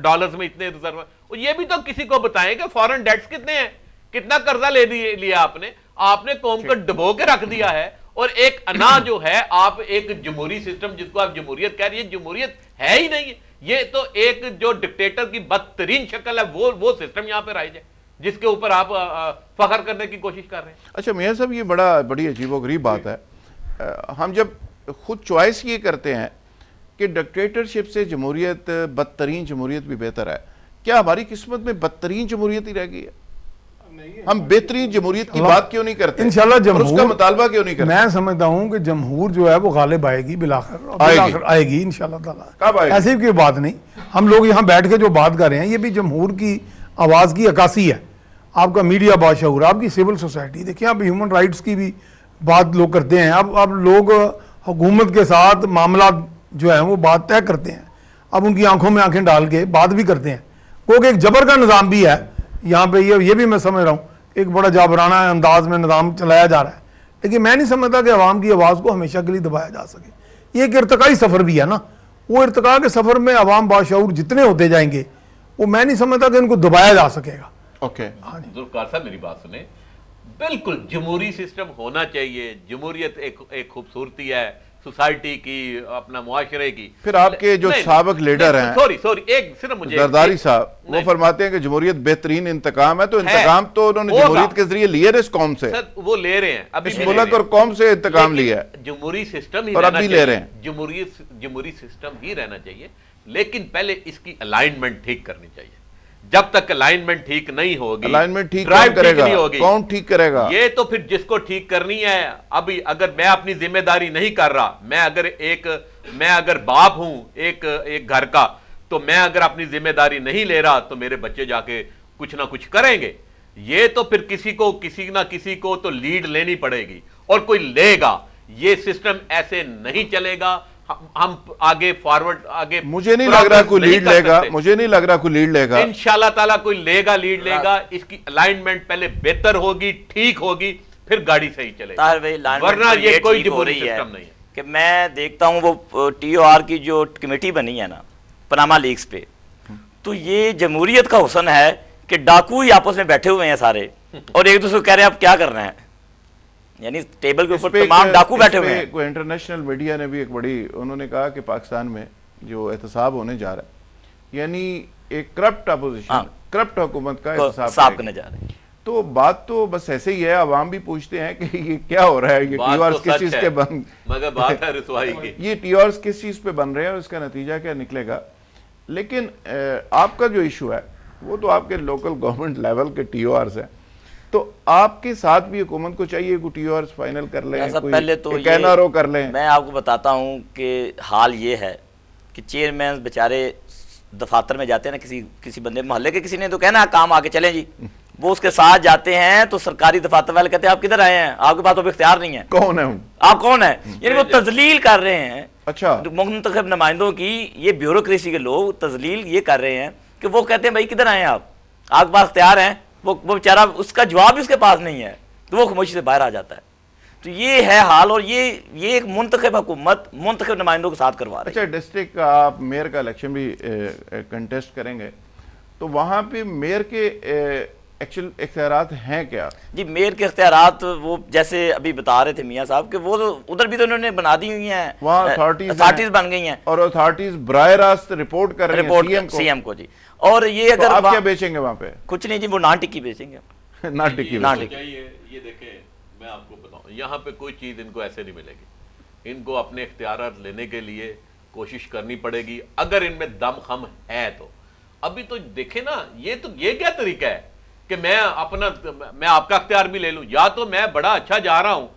Speaker 4: डॉलर्स में इतने रिजर्व। ये भी तो किसी को बताएं कि फॉरेन डेट्स कितने हैं, कितना कर्जा ले लिया आपने कौम को डुबो के रख दिया है। और एक अना जो है, आप एक जमहूरी सिस्टम जिसको आप जमहूरियत कह रही है, जमहूरियत है ही नहीं है। ये तो एक जो डिक्टेटर की बदतरीन शक्ल है वो सिस्टम यहां पर राइज है जिसके ऊपर आप फख्र करने की कोशिश कर रहे हैं।
Speaker 1: अच्छा मियां साहब, ये बड़ी अजीबोगरीब बात है। हम जब खुद चॉइस ये करते हैं कि डिक्टेटरशिप से जमहूरियत, बदतरीन जमहूरियत भी बेहतर है, क्या हमारी किस्मत में बदतरीन जमहूरियत ही रह गई है? हम बेहतरीन जमहूरियत की बात क्यों नहीं करते?
Speaker 2: इंशाल्लाह जमहूर,
Speaker 1: उसका मुतालबा क्यों नहीं करते?
Speaker 2: मैं समझता हूं कि जमहूर जो है वो गालिब आएगी, बिलाखिर आएगी इंशाल्लाह ताला।
Speaker 1: कब आएगी?
Speaker 2: ऐसी कोई बात नहीं। हम लोग यहाँ बैठ के जो बात कर रहे हैं ये भी जमहूर की आवाज़ की अक्कासी है। आपका मीडिया बाशऊर, आपकी सिविल सोसाइटी, देखिए आप ह्यूमन राइट्स की भी बात लोग करते हैं। अब लोग हुकूमत के साथ मामला जो है वो बात तय करते हैं, अब उनकी आंखों में आंखें डाल के बात भी करते हैं, क्योंकि एक जबर का निज़ाम भी है यहाँ पे। ये भी मैं समझ रहा हूँ एक बड़ा जाबराना अंदाज में निज़ाम चलाया जा रहा है, लेकिन मैं नहीं समझता कि अवाम की आवाज़ को हमेशा के लिए दबाया जा सके। ये एक इर्तिकाई सफ़र भी है ना, वो इर्तिका के सफ़र में अवाम बाशऊर जितने होते जाएंगे वो मैं नहीं समझता कि इनको दबाया जा सकेगा।
Speaker 1: ओके,
Speaker 4: जुल्फ़िकार साहब मेरी बात सुने, बिल्कुल जमहूरी सिस्टम होना चाहिए। जमहूरियत एक खूबसूरती है सोसाइटी की, अपना मुआशरे की।
Speaker 1: फिर आपके जो साबिक लीडर हैं,
Speaker 4: सॉरी एक सिर्फ मुझे
Speaker 1: जरदारी साहब, वो फरमाते हैं कि जमहूरियत बेहतरीन इंतकाम है। तो इंतकाम तो उन्होंने जमहूरियत के जरिए लिए इस कौम से,
Speaker 4: सर वो ले रहे हैं अभी,
Speaker 1: इस मुल्क और कौम से इंतकाम लिया है।
Speaker 4: जमहूरी सिस्टम ही
Speaker 1: और अभी ले रहे हैं।
Speaker 4: जमहूरी सिस्टम ही रहना चाहिए, लेकिन पहले इसकी अलाइनमेंट ठीक करनी चाहिए। जब तक अलाइनमेंट ठीक नहीं होगी,
Speaker 1: अलाइनमेंट ठीक कौन करेगा? कौन ठीक करेगा?
Speaker 4: ये तो फिर जिसको ठीक करनी है। अभी अगर मैं अपनी जिम्मेदारी नहीं कर रहा, मैं अगर बाप हूं एक घर का, तो मैं अगर अपनी जिम्मेदारी नहीं ले रहा तो मेरे बच्चे जाके कुछ ना कुछ करेंगे। ये तो फिर किसी ना किसी को तो लीड लेनी पड़ेगी और कोई लेगा। ये सिस्टम ऐसे नहीं चलेगा। हम आगे
Speaker 1: मुझे नहीं लग रहा कोई लीड लेगा, मुझे नहीं लग रहा कोई लीड लेगा।
Speaker 4: इंशाल्लाह ताला कोई लीड लेगा। इसकी अलाइनमेंट पहले बेहतर होगी, ठीक होगी, फिर गाड़ी सही चलेगी, वरना ये कोई जमहूरी सिस्टम नहीं है।
Speaker 3: कि मैं देखता हूं वो TOR की जो कमेटी बनी है ना पनामा लीक्स पे, तो ये जमहूरियत का हुस्न है कि डाकू ही आपस में बैठे हुए हैं सारे, और एक दूसरे को कह रहे हैं आप क्या कर रहे हैं, यानी टेबल के ऊपर तमाम डाकू बैठे हुए हैं।
Speaker 1: कोई इंटरनेशनल मीडिया ने भी एक बड़ी, उन्होंने कहा कि पाकिस्तान में जो एहतसाब होने जा रहा है, यानी एक करप्ट अपोजिशन, करप्ट हुकूमत का एहतसाब
Speaker 3: करने जा रहे हैं।
Speaker 1: तो बात तो बस ऐसे ही है, अवाम भी पूछते हैं कि ये क्या हो रहा है, ये टीआरएस किस चीज के बन,
Speaker 4: मगर बात है रसवाई की,
Speaker 1: ये टीआरएस किस चीज पे बन रहे हैं और इसका नतीजा क्या निकलेगा। लेकिन आपका जो इशू है वो तो आपके लोकल गवर्नमेंट लेवल के टीआरएस है, तो आपके साथ भी हुकूमत को चाहिए कि टीआरएस फाइनल कर लें,
Speaker 3: पहले तो
Speaker 1: एनआरओ कर लें।
Speaker 3: मैं आपको बताता हूँ कि हाल ये है कि चेयरमैन बेचारे दफातर में जाते हैं ना, किसी बंदे मोहल्ले के किसी ने तो कहना काम आके चलें जी, वो उसके साथ जाते हैं तो सरकारी दफातर वाले कहते हैं आप किधर आए हैं, आपके पास तो इख्तियार नहीं है,
Speaker 1: कौन है
Speaker 3: आप कौन है, यानी वो तजलील कर रहे हैं।
Speaker 1: अच्छा,
Speaker 3: मुंतखब नुमाइंदों की ये ब्यूरोक्रेसी के लोग तजलील ये कर रहे हैं कि वो कहते हैं भाई किधर आए हैं आप, आपके पास इख्तियार है, वो बेचारा उसका जवाब भी उसके पास नहीं है, तो वो खामोशी से बाहर आ जाता है। तो ये है हाल, और ये एक मुंतखब हुकूमत मुंतखब नुमाइंदों के साथ करवा रही है।
Speaker 1: अच्छा, डिस्ट्रिक्ट का आप मेयर का इलेक्शन भी कंटेस्ट करेंगे, तो वहाँ पे मेयर के एक्चुअल इख्तियारात हैं क्या? जी,
Speaker 3: मेयर के इख्तियारात वो जैसे अभी बता रहे थे मियाँ साहब कि वो तो उधर भी तो उन्होंने बना दी हुई हैं,
Speaker 1: वहाँ अथॉरिटीज
Speaker 3: बन गई हैं,
Speaker 1: और अथॉरिटीज बराह रास्त रिपोर्ट कर रही हैं
Speaker 3: सीएम को जी। और ये अगर
Speaker 1: आप क्या बेचेंगे वहाँ पे?
Speaker 3: कुछ नहीं जी, वो नान टिक्की बेचेंगे।
Speaker 1: नान टिक्की
Speaker 4: ये देखें, मैं आपको बताऊं, यहाँ पे कोई चीज इनको ऐसे नहीं मिलेगी, इनको अपने इख्तियारात लेने के लिए कोशिश करनी पड़ेगी, अगर इनमें दम खम है तो। अभी तो देखे ना, ये क्या तरीका है कि मैं आपका इख्तियार भी ले लूं, या तो मैं बड़ा अच्छा जा रहा हूं,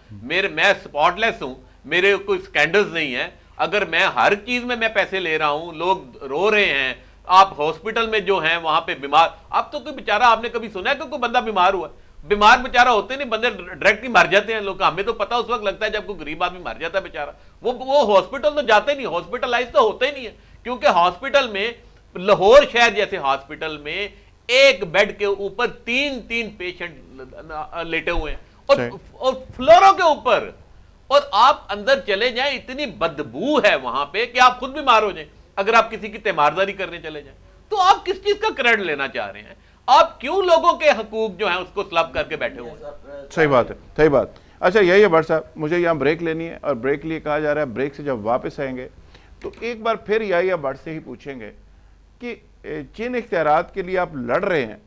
Speaker 4: मैं स्पॉटलेस हूं, मेरे कोई स्कैंडल्स नहीं है, अगर मैं हर चीज में मैं पैसे ले रहा हूं, लोग रो रहे हैं, आप हॉस्पिटल में जो हैं वहां पे बीमार, अब तो कोई बेचारा आपने कभी सुना है कि कोई बंदा बीमार हुआ? बीमार बेचारा होते नहीं, बंदे डायरेक्ट ही मर जाते हैं लोग, हमें तो पता उस वक्त लगता है जब कोई गरीब आदमी मर जाता है बेचारा, वो हॉस्पिटल तो जाते नहीं, हॉस्पिटलाइज तो होते ही नहीं है, क्योंकि हॉस्पिटल में, लाहौर शहर जैसे हॉस्पिटल में एक बेड के ऊपर 3-3 पेशेंट लेटे हुए हैं, और फ्लोरों के ऊपर, और आप अंदर चले जाएं, इतनी बदबू है वहां पे कि आप खुद बीमार हो जाएं। अगर आप किसी की तीमारदारी करने चले जाएं, तो आप किस चीज का क्रेडिट लेना चाह रहे हैं? आप क्यों लोगों के हकूक जो हैं उसको स्लब करके बैठे हुए हैं?
Speaker 1: सही बात है, सही बात। अच्छा, यही है भट्ट साहब, मुझे यहाँ ब्रेक लेनी है, और ब्रेक लिए कहा जा रहा है, ब्रेक से जब वापस आएंगे तो एक बार फिर यही भट्ट से ही पूछेंगे कि जिन इख्तियारात के लिए आप लड़ रहे हैं,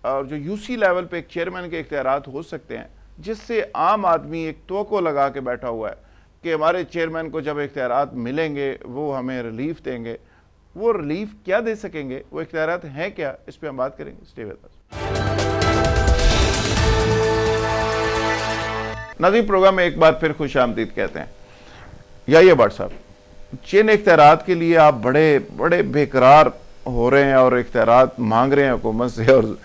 Speaker 1: और जो यूसी लेवल पे एक चेयरमैन के इख्तियारात हो सकते हैं, जिससे आम आदमी एक तवक्को लगा के बैठा हुआ है कि हमारे चेयरमैन को जब इख्तियारात मिलेंगे वो हमें रिलीफ देंगे, वो रिलीफ क्या दे सकेंगे, वो इख्तियारात हैं क्या, इस पर हम बात करेंगे। Stay with us. नाज़रीन, प्रोग्राम में एक बार फिर खुश आमदीद कहते हैं। यही भट्ट साहब, जिन इख्तियारात के लिए आप बड़े बड़े बेकरार हो रहे हैं और इख्तियारात मांग रहे हैं हुकूमत से, और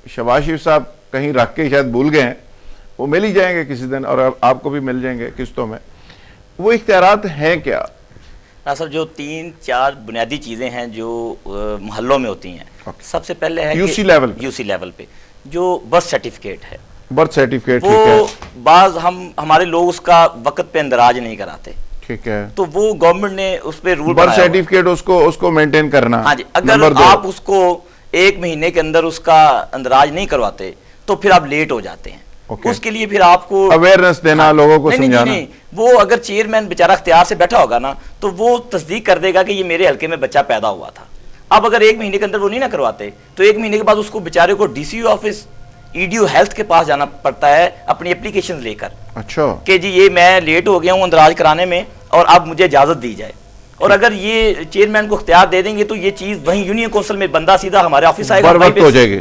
Speaker 1: शहबाज शरीफ साहब कहीं रख के शायद भूल गए हैं, वो मिल ही जाएंगे किसी दिन, और आपको भी मिल जाएंगे किस्तों में, वो इख्तियारात हैं क्या?
Speaker 3: सर, जो 3-4 बुनियादी चीज़ें हैं जो मोहल्लों में होती हैं। सबसे पहले है यूसी लेवल पे जो बर्थ सर्टिफिकेट है,
Speaker 1: बर्थ सर्टिफिकेट,
Speaker 3: वो बाज हमारे लोग उसका वक्त पे इंदराज नहीं कराते,
Speaker 1: ठीक है,
Speaker 3: तो वो गवर्नमेंट ने उस पर रूल,
Speaker 1: बर्थ सर्टिफिकेट उसको मेंटेन करना।
Speaker 3: हाँ जी, अगर आप उसको 1 महीने के अंदर उसका इंदराज नहीं करवाते तो फिर आप लेट हो जाते हैं। उसके लिए फिर आपको
Speaker 1: अवेयरनेस देना, लोगों को समझाना।
Speaker 3: नहीं, वो अगर चेयरमैन बेचारा इख्तियार से बैठा होगा ना, तो वो तस्दीक कर देगा कि ये मेरे हल्के में बच्चा पैदा हुआ था। अब अगर 1 महीने के अंदर वो नहीं ना करवाते, तो 1 महीने के बाद उसको बेचारे को डीसीयू ऑफिस, ईडीओ हेल्थ के पास जाना पड़ता है अपनी एप्लीकेशन लेकर।
Speaker 1: अच्छा, कि
Speaker 3: जी ये मैं लेट हो गया हूँ इंदराज कराने में, और अब मुझे इजाजत दी जाए। और अगर ये चेयरमैन को इख्तियार दे देंगे तो ये चीज वहीं यूनियन काउंसिल में बंदा सीधा हमारे ऑफिस आएगा,
Speaker 1: बर वक्त हो जाएगी।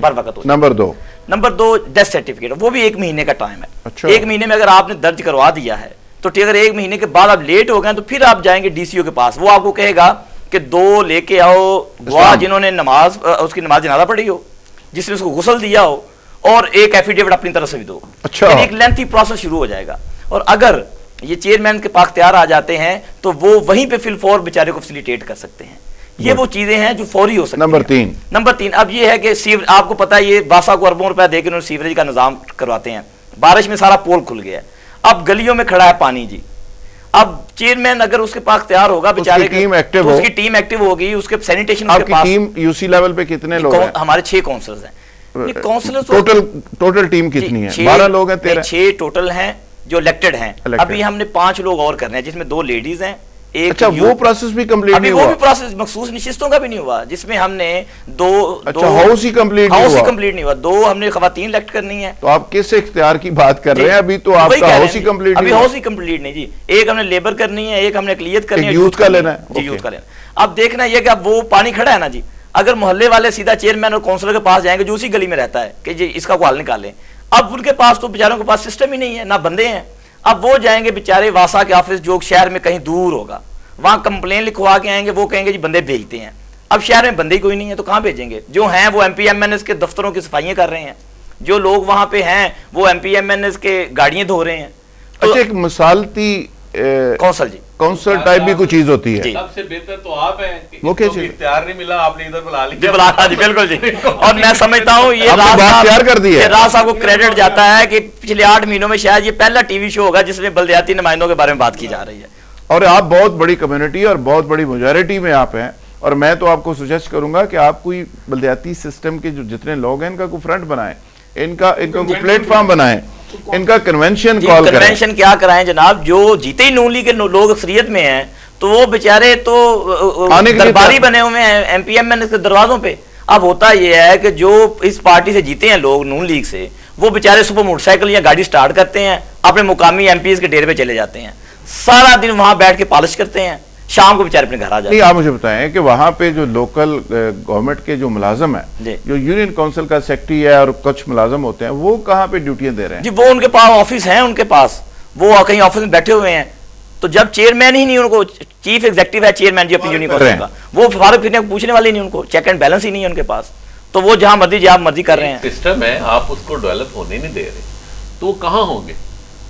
Speaker 1: नंबर 2 डेथ सर्टिफिकेट, वो भी 1 महीने का टाइम है। अच्छा। 1 महीने में अगर आपने दर्ज करवा दिया है तो अगर 1 महीने के बाद आप लेट हो गए तो फिर आप जाएंगे डीसीओ के पास, वो आपको कहेगा कि 2 लेके आओ गवाह जिन्होंने उसकी नमाज जनाजा पढ़ी हो, जिसने उसको गुस्ल दिया हो, और एक एफिडेविट अपनी तरफ से भी दो। अच्छा। एक लेंथी प्रोसेस शुरू हो जाएगा, और अगर ये चेयरमैन के पास तैयार आ जाते हैं तो वो वहीं पे फिल फॉर बेचारे को फैसिलिटेट कर सकते हैं। ये वो चीजें हैं जो फौरी हो सकती हैं। नंबर 3 अब ये है कि आपको पता है ये वासा को अरबों रुपया देकर उन्होंने सीवरेज का निजाम करवाते हैं, बारिश में सारा पोल खुल गया है, अब गलियों में खड़ा है पानी जी। अब चेयरमैन अगर उसके पास तैयार होगा बेचारे, उसकी टीम एक्टिव होगी, उसके सैनिटेशन, टीम यूसी लेवल पे कितने लोग हैं? हमारे 6 काउंसलर्स हैं, टोटल टीम कितनी है? 12 लोग हैं, 13?
Speaker 3: 6 टोटल हैं जो इलेक्टेड हैं। अभी हमने 5 लोग और करने हैं, जिसमें 2 लेडीज हैं, एक।
Speaker 1: अच्छा, वो प्रोसेस भी कंप्लीट नहीं हुआ?
Speaker 3: वो भी प्रोसेस मखसूस नशिस्तों का भी नहीं हुआ, जिसमें हमने
Speaker 1: हाउस ही कंप्लीट
Speaker 3: नहीं हुआ। 2 हमने खवातीन इलेक्ट करनी है।
Speaker 1: तो आप किस इख्तियार की बात कर रहे हैं? अभी तो आपका हाउस ही कंप्लीट नहीं,
Speaker 3: अभी हाउस ही कंप्लीट नहीं जी। एक हमने लेबर करनी है, एक हमने अकलियत करनी है,
Speaker 1: यूथ का लेना है।
Speaker 3: यूथ का लेना। अब देखना यह कि अब वो पानी खड़ा है ना जी, अगर मोहल्ले वाले सीधा चेयरमैन और काउंसलर के पास जाएंगे जो उसी गली में रहता है कि जी इसका को हल निकालें, अब उनके पास तो बेचारों के पास सिस्टम ही नहीं है, ना बंदे हैं। अब वो जाएंगे बेचारे वासा के ऑफिस जो शहर में कहीं दूर होगा, वहां कंप्लेन लिखवा के आएंगे, वो कहेंगे जी बंदे भेजते हैं। अब शहर में बंदे कोई नहीं है तो कहां भेजेंगे? जो हैं वो MPMNS के दफ्तरों की सफाइयां कर रहे हैं, जो लोग वहां पे हैं वो MPMNS के गाड़ियां धो रहे हैं।
Speaker 1: तो अच्छा, एक मिसालती
Speaker 3: कौंसल जी,
Speaker 1: काउंसिल टाइप भी कुछ चीज होती है।
Speaker 4: सबसे बेहतर तो आप हैं,
Speaker 1: वो कैसे
Speaker 4: इख्तियार नहीं मिला, आपने इधर बुला लिया।
Speaker 3: जी बिल्कुल जी। और मैं समझता हूँ ये
Speaker 1: बात तैयार कर दी है,
Speaker 3: राज साहब को क्रेडिट जाता है कि पिछले 8 महीनों में शायद ये पहला टीवी शो होगा जिसमें बल्दियाती नुमाइंदों के बारे में बात की जा रही है।
Speaker 1: और आप बहुत बड़ी कम्युनिटी और बहुत बड़ी मेजॉरिटी में आप हैं, और मैं तो आपको सजेस्ट करूंगा कि आप कोई बल्दियाती सिस्टम के जो जितने लोग हैं इनका कोई फ्रंट बनाएं, इनका कोई प्लेटफॉर्म बनाएं, इनका कन्वेंशन कॉल करें।
Speaker 3: कन्वेंशन क्या कराएं जनाब? जो जीते ही नून लीग के लोग अक्सरियत में हैं तो वो बेचारे तो दरबारी बने हुए हैं MPMNS के दरवाजों पे। अब होता यह है कि जो इस पार्टी से जीते हैं लोग नून लीग से, वो बेचारे सुबह मोटरसाइकिल या गाड़ी स्टार्ट करते हैं, अपने मुकामी MPs के डेरे पे चले जाते हैं, सारा दिन वहां बैठ के पॉलिश करते हैं, शाम को बेचारे अपने घर आ जाते हैं।
Speaker 1: आप मुझे बताएं कि वहां पे जो लोकल गवर्नमेंट के जो मुलाजम है, जो यूनियन काउंसिल का सेक्रेटरी है और कुछ मुलाजम होते हैं, वो कहां पे ड्यूटियां दे रहे हैं?
Speaker 3: जी वो उनके पास ऑफिस है, उनके पास वो कहीं ऑफिस में बैठे हुए हैं। तो जब चेयरमैन ही नहीं, उनको चीफ एग्जीक्यूटिव है चेयरमैन जी अपनी यूनियन काउंसिल का, वो फारूक फिरने पूछने वाले नहीं, उनको चेक एंड बैलेंस ही नहीं है उनके पास, तो वो जहां मर्जी जहां मर्जी कर रहे हैं।
Speaker 4: सिस्टम है, आप उसको डेवलप होने नहीं दे रहे, तो वो कहां होंगे?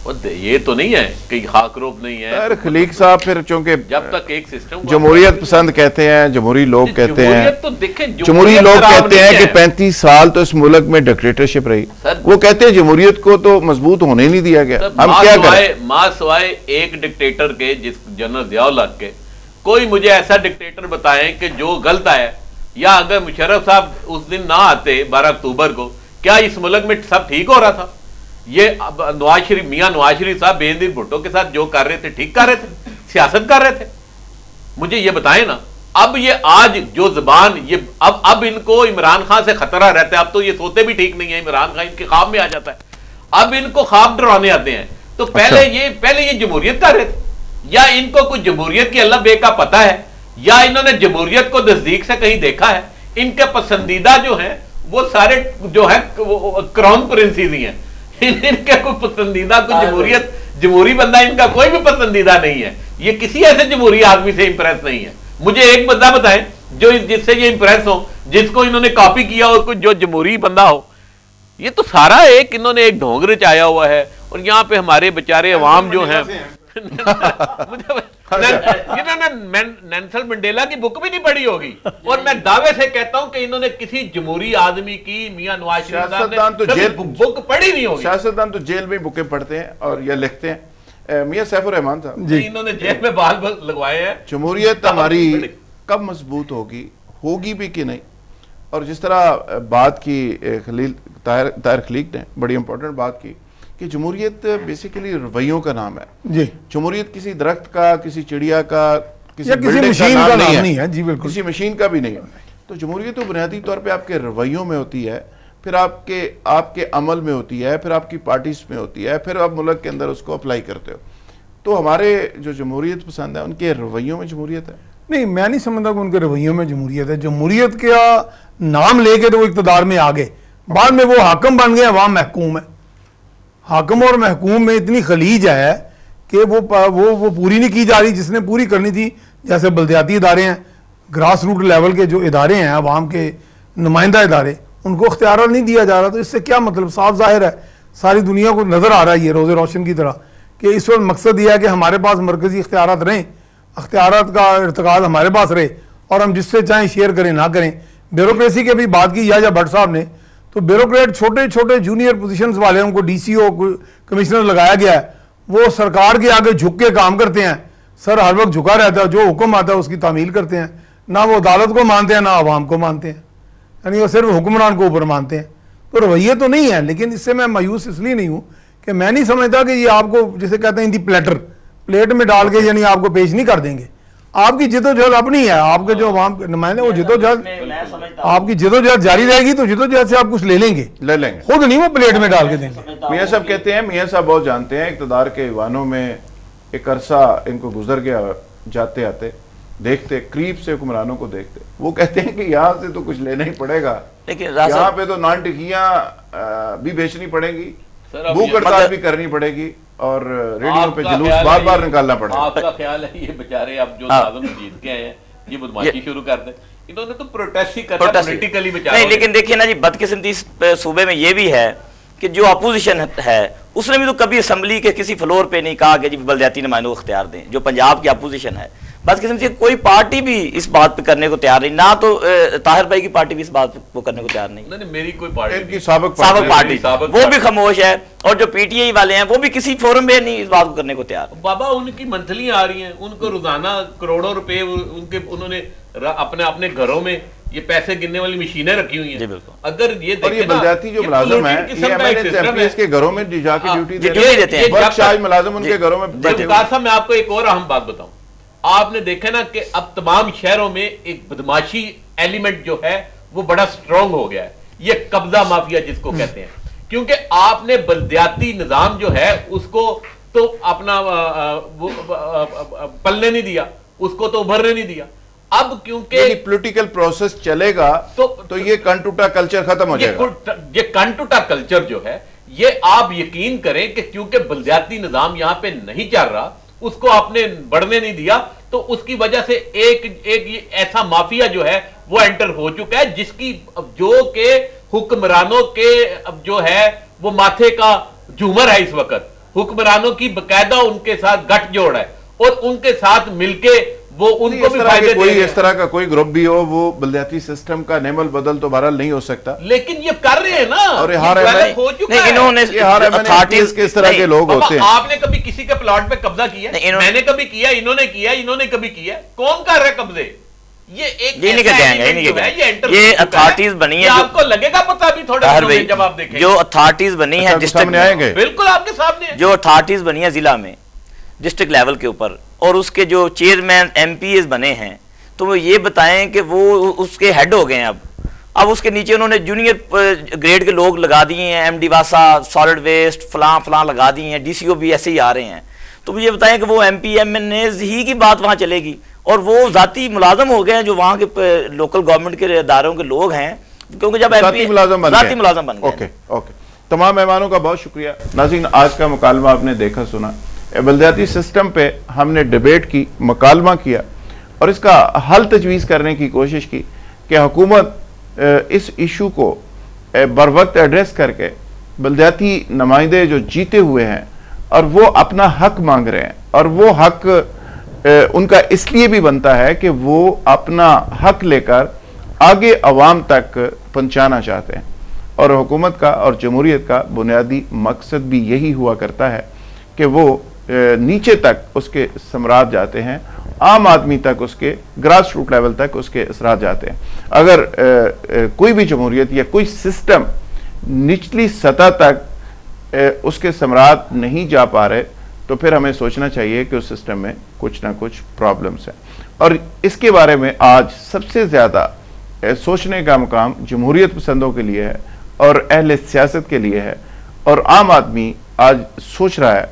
Speaker 4: ये तो नहीं है कि खाकरोब नहीं है।
Speaker 1: खलीक साहब फिर चूंकि
Speaker 4: जब तक एक सिस्टम
Speaker 1: जमहूरियत पसंद कहते हैं, जमहूरी लोग कहते हैं,
Speaker 4: तो देखें
Speaker 1: जमहूरी लोग कहते हैं कि 35 साल तो इस मुल्क में डिक्टेटरशिप रही, वो कहते हैं जमहूरियत को तो मजबूत होने नहीं दिया गया। हम क्या करें?
Speaker 4: मां सवाए एक डिक्टेटर के, जिस जनरल जियाउल हक के, कोई मुझे ऐसा डिक्टेटर बताएं कि जो गलत है, या अगर मुशर्रफ साहब उस दिन ना आते 12 अक्टूबर को, क्या इस मुल्क में सब ठीक हो रहा था? ये मियां नवाज शरीफ साहब बेनजीर भुट्टो के साथ जो कर रहे थे ठीक कर रहे थे, सियासत कर रहे थे? मुझे ये बताएं ना। अब ये आज जो जुबान ये अब इनको इमरान खान से खतरा रहता है। अब तो ये सोते भी ठीक नहीं है, इमरान खान इनके ख्वाब में आ जाता है, अब इनको ख्वाब डराने आते हैं। तो पहले ये जमहूरियत कर रहे थे, या इनको कुछ जमहूरियत की अल्लाह बे का पता है, या इन्होंने जमहूरियत को नजदीक से कहीं देखा है? इनके पसंदीदा जो है वो सारे जो है क्राउन प्रिंसेस ही हैं। इनका कोई पसंदीदा कोई जमहूरी बंदा इनका कोई भी पसंदीदा नहीं है। ये किसी ऐसे जमहूरी आदमी से इंप्रेस नहीं है। मुझे एक बंदा बताएं जो जिससे ये इंप्रेस हो, जिसको इन्होंने कॉपी किया हो, कोई जो जमहूरी बंदा हो। ये तो सारा इन्होंने एक ढोंग रचाया हुआ है। और यहाँ पे हमारे बेचारे अवाम जो हैं इन्होंने नेल्सन मंडेला की बुक भी नहीं पढ़ी होगी, और मैं दावे से कहता हूं कि इन्होंने किसी जमहूरी आदमी की, मियां नवाज शरीफ साहब ने बुक पढ़ी नहीं होगी।
Speaker 1: सियासतदान तो जेल में बुकें पढ़ते हैं और या लिखते हैं। मियां सैफुर रहमान साहब
Speaker 4: इन्होंने जेल में बाल लगवाए हैं।
Speaker 1: जमहूरियत हमारी कब मजबूत होगी भी कि नहीं? और जिस तरह बात की ताहिर खलीक ने बड़ी इंपॉर्टेंट बात की कि जमहूरियत बेसिकली रवैयों का नाम है जी। जमहूरियत किसी दरख्त का, किसी चिड़िया का, किसी मशीन का नाम नहीं है जी, बिल्कुल किसी मशीन का भी नहीं है। तो जमहूरियत तो बुनियादी तौर पे आपके रवैयों में होती है, फिर आपके अमल में होती है, फिर आपकी पार्टीज में होती है, फिर आप मुल्क के अंदर उसको अप्लाई करते हो। तो हमारे जो जमहूरियत पसंद है उनके रवैयों में जमहूरियत है?
Speaker 2: नहीं, मैं नहीं समझता कि उनके रवैयों में जमहूरियत है। जमहूरियत का नाम लेके तो वो इक़्तिदार में आ गए, बाद में वो हाकिम बन गए, अवाम महकूम है। हाकिम और महकूम में इतनी खलीज है कि वो पूरी नहीं की जा रही जिसने पूरी करनी थी। जैसे बल्दियाती इदारे हैं, ग्रास रूट लेवल के जो इदारे हैं, अवाम के नुमाइंदा इदारे, उनको इख्तियार नहीं दिया जा रहा। तो इससे क्या मतलब? साफ जाहिर है, सारी दुनिया को नज़र आ रहा है ये रोज़े रोशन की तरह कि इस वक्त मकसद यह है कि हमारे पास मरकज़ी इख्तियारात रहें, इख्तियारात का इर्तिकाज़ हमारे पास रहे, और हम जिससे चाहें शेयर करें ना करें। ब्यूरोक्रेसी की अभी बात की या भट्ट साहब ने, तो ब्यूरोक्रेट छोटे छोटे जूनियर पोजीशंस वाले, उनको DCO कमिश्नर लगाया गया है, वो सरकार के आगे झुक के काम करते हैं। सर हर वक्त झुका रहता है, जो हुक्म आता है उसकी तामील करते हैं। ना वो अदालत को मानते हैं, ना आवाम को मानते हैं, यानी वो सिर्फ हुक्मरान को ऊपर मानते हैं। तो रवैये तो नहीं है, लेकिन इससे मैं मायूस इसलिए नहीं हूँ कि मैं नहीं समझता कि ये आपको जिसे कहते हैं इन दी प्लेटर, प्लेट में डाल के यानी आपको पेश नहीं कर देंगे। आपकी जिदोजहद अपनी है, आपके जो अवाम के नुमाइंदे वो जिदोजहद आपकी जिदोजहद जारी रहेगी, तो जिदोजहद से आप कुछ ले लेंगे, खुद नहीं वो प्लेट में डाल के देंगे।
Speaker 1: मियां साहब कहते हैं, मियां साहब बहुत जानते हैं, इक़्तिदार के ईवानों में एक अरसा इनको गुजर गया, जाते आते देखते, करीब से हुक्मरानों को देखते, वो कहते हैं कि यहाँ से तो कुछ लेना ही पड़ेगा,
Speaker 3: लेकिन
Speaker 1: यहाँ पे तो नान टिकियाँ भी बेचनी पड़ेगी, भूख हड़ताल भी करनी पड़ेगी और रेडियो पे जुलूस बार बार निकालना पड़ेगा।
Speaker 4: आपका ख्याल है ये बेचारे अब जो आजम जीत के आए हैं ये बदमाशी शुरू कर दें? इन्होंने तो प्रोटेस्ट ही करना पॉलिटिकली बेचारे।
Speaker 3: नहीं, लेकिन देखिए ना जी, बदकिस्मती इस सूबे में ये भी है कि जो अपोजिशन है उसने भी तो कभी असम्बली के किसी फ्लोर पे नहीं कहा कि जी बल्दियाती नुमाइंदों को इख्तियार दें। जो पंजाब की अपोजिशन है, बदकिस्मती कोई पार्टी भी इस बात पे करने को तैयार नहीं, ना तो ताहिर भाई की पार्टी भी इस बात को करने को तैयार नहीं।
Speaker 4: नहीं, मेरी कोई पार्टी,
Speaker 1: साबिक
Speaker 3: पार्टी वो भी खामोश है, और जो पीटीआई वाले हैं वो भी किसी फोरम में नहीं इस बात को करने को तैयार।
Speaker 4: बाबा उनकी मंथली आ रही हैं, उनको रोजाना करोड़ों रुपए उन्होंने अपने अपने घरों में ये पैसे गिनने वाली मशीनें रखी हुई हैं। अगर ये
Speaker 1: बल्दियाती जो मुलाजिम है के घरों में जाके ड्यूटी देते हैं, मुलाजिम उनके घरों में।
Speaker 4: मैं आपको एक और अहम बात बताऊं, आपने देखा ना कि अब तमाम शहरों में एक बदमाशी एलिमेंट जो है वो बड़ा स्ट्रांग हो गया है, ये कब्जा माफिया जिसको कहते हैं, क्योंकि आपने बल्दियाती निजाम जो है उसको तो अपना पलने नहीं दिया, उसको तो उभरने नहीं दिया। अब क्योंकि
Speaker 1: पॉलिटिकल प्रोसेस चलेगा तो ये कंटूटा कल्चर खत्म हो जाएगा।
Speaker 4: ये कंटूटा कल्चर जो है ये आप यकीन करें कि क्योंकि बल्दियाती निजाम यहां पे नहीं चल रहा, उसको आपने बढ़ने नहीं दिया, तो उसकी वजह से एक ऐसा माफिया जो है वो एंटर हो चुका है, जिसकी जो के हुक्मरानों के अब जो है वो माथे का झूमर है इस वक्त। हुक्मरानों की बकायदा उनके साथ गठजोड़ है और उनके साथ मिलके वो उनको भी फायदे
Speaker 1: कोई इस तरह का कोई ग्रुप भी हो, वो बल्दियाती सिस्टम का नेमल बदल तो बहरहाल नहीं हो सकता,
Speaker 4: लेकिन ये कर रहे हैं ना।
Speaker 1: और
Speaker 4: हो चुका है,
Speaker 3: इन्होंने
Speaker 1: किस तरह के लोग होते हैं।
Speaker 4: आपने कभी किसी के प्लॉट पे कब्जा किया? मैंने कभी किया, इन्होंने किया, इन्होंने कभी किया? कौन कर रहा है कब्जे? ये
Speaker 3: अथॉरिटीज बनी है,
Speaker 4: आपको लगेगा पता भी थोड़ा जब आप देखें
Speaker 3: जो अथॉरिटीज बनी है डिस्ट्रिक्ट में,
Speaker 4: बिल्कुल आपके सामने
Speaker 3: जो अथॉरिटीज बनी है जिला में डिस्ट्रिक्ट लेवल के ऊपर, और उसके जो चेयरमैन एमपीएस बने हैं, तो वो ये बताएं कि वो उसके हेड हो गए हैं। अब उसके नीचे उन्होंने जूनियर ग्रेड के लोग लगा दिए हैं, एमडी वासा, सॉलिड वेस्ट, फलां लगा दिए हैं, डीसीओ भी ऐसे ही आ रहे हैं। तो मुझे बताएं कि वो एमपीएमएनएस ही की बात वहाँ चलेगी, और वो जाती मुलाजम हो गए हैं जो वहाँ के लोकल गवर्नमेंट के इदारों के लोग हैं, क्योंकि जब
Speaker 1: जाती मुलाजम बन गए। ओके, तमाम मेहमानों का बहुत शुक्रिया। नाज़रीन, आज का मुकालमा आपने देखा सुना, बल्दियाती सिस्टम पे हमने डिबेट की, मुकालमा किया और इसका हल तजवीज़ करने की कोशिश की कि हुकूमत इस इशू को बर वक्त एड्रेस करके बल्दियाती नुमाइंदे जो जीते हुए हैं और वो अपना हक मांग रहे हैं, और वो हक उनका इसलिए भी बनता है कि वो अपना हक लेकर आगे अवाम तक पहुंचाना चाहते हैं, और हुकूमत का और जमहूरियत का बुनियादी मकसद भी यही हुआ करता है कि वो नीचे तक उसके समरात जाते हैं, आम आदमी तक, उसके ग्रास रूट लेवल तक उसके असरात जाते हैं। अगर कोई भी जमहूरियत या कोई सिस्टम निचली सतह तक उसके समरात नहीं जा पा रहे, तो फिर हमें सोचना चाहिए कि उस सिस्टम में कुछ ना कुछ प्रॉब्लम्स हैं, और इसके बारे में आज सबसे ज़्यादा सोचने का मुकाम जमहूरियत पसंदों के लिए है और अहले सियासत के लिए है। और आम आदमी आज सोच रहा है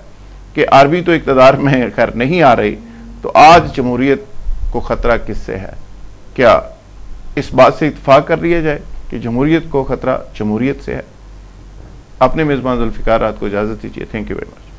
Speaker 1: कि आरबी तो इक़्तिदार में खैर नहीं आ रही, तो आज जमहूरियत को ख़तरा किससे है? क्या इस बात से इत्तेफाक कर लिया जाए कि जमहूरियत को ख़तरा जमहूरियत से है? अपने मेज़बान ज़ुल्फ़िकार रात को इजाज़त दीजिए। Thank you very much.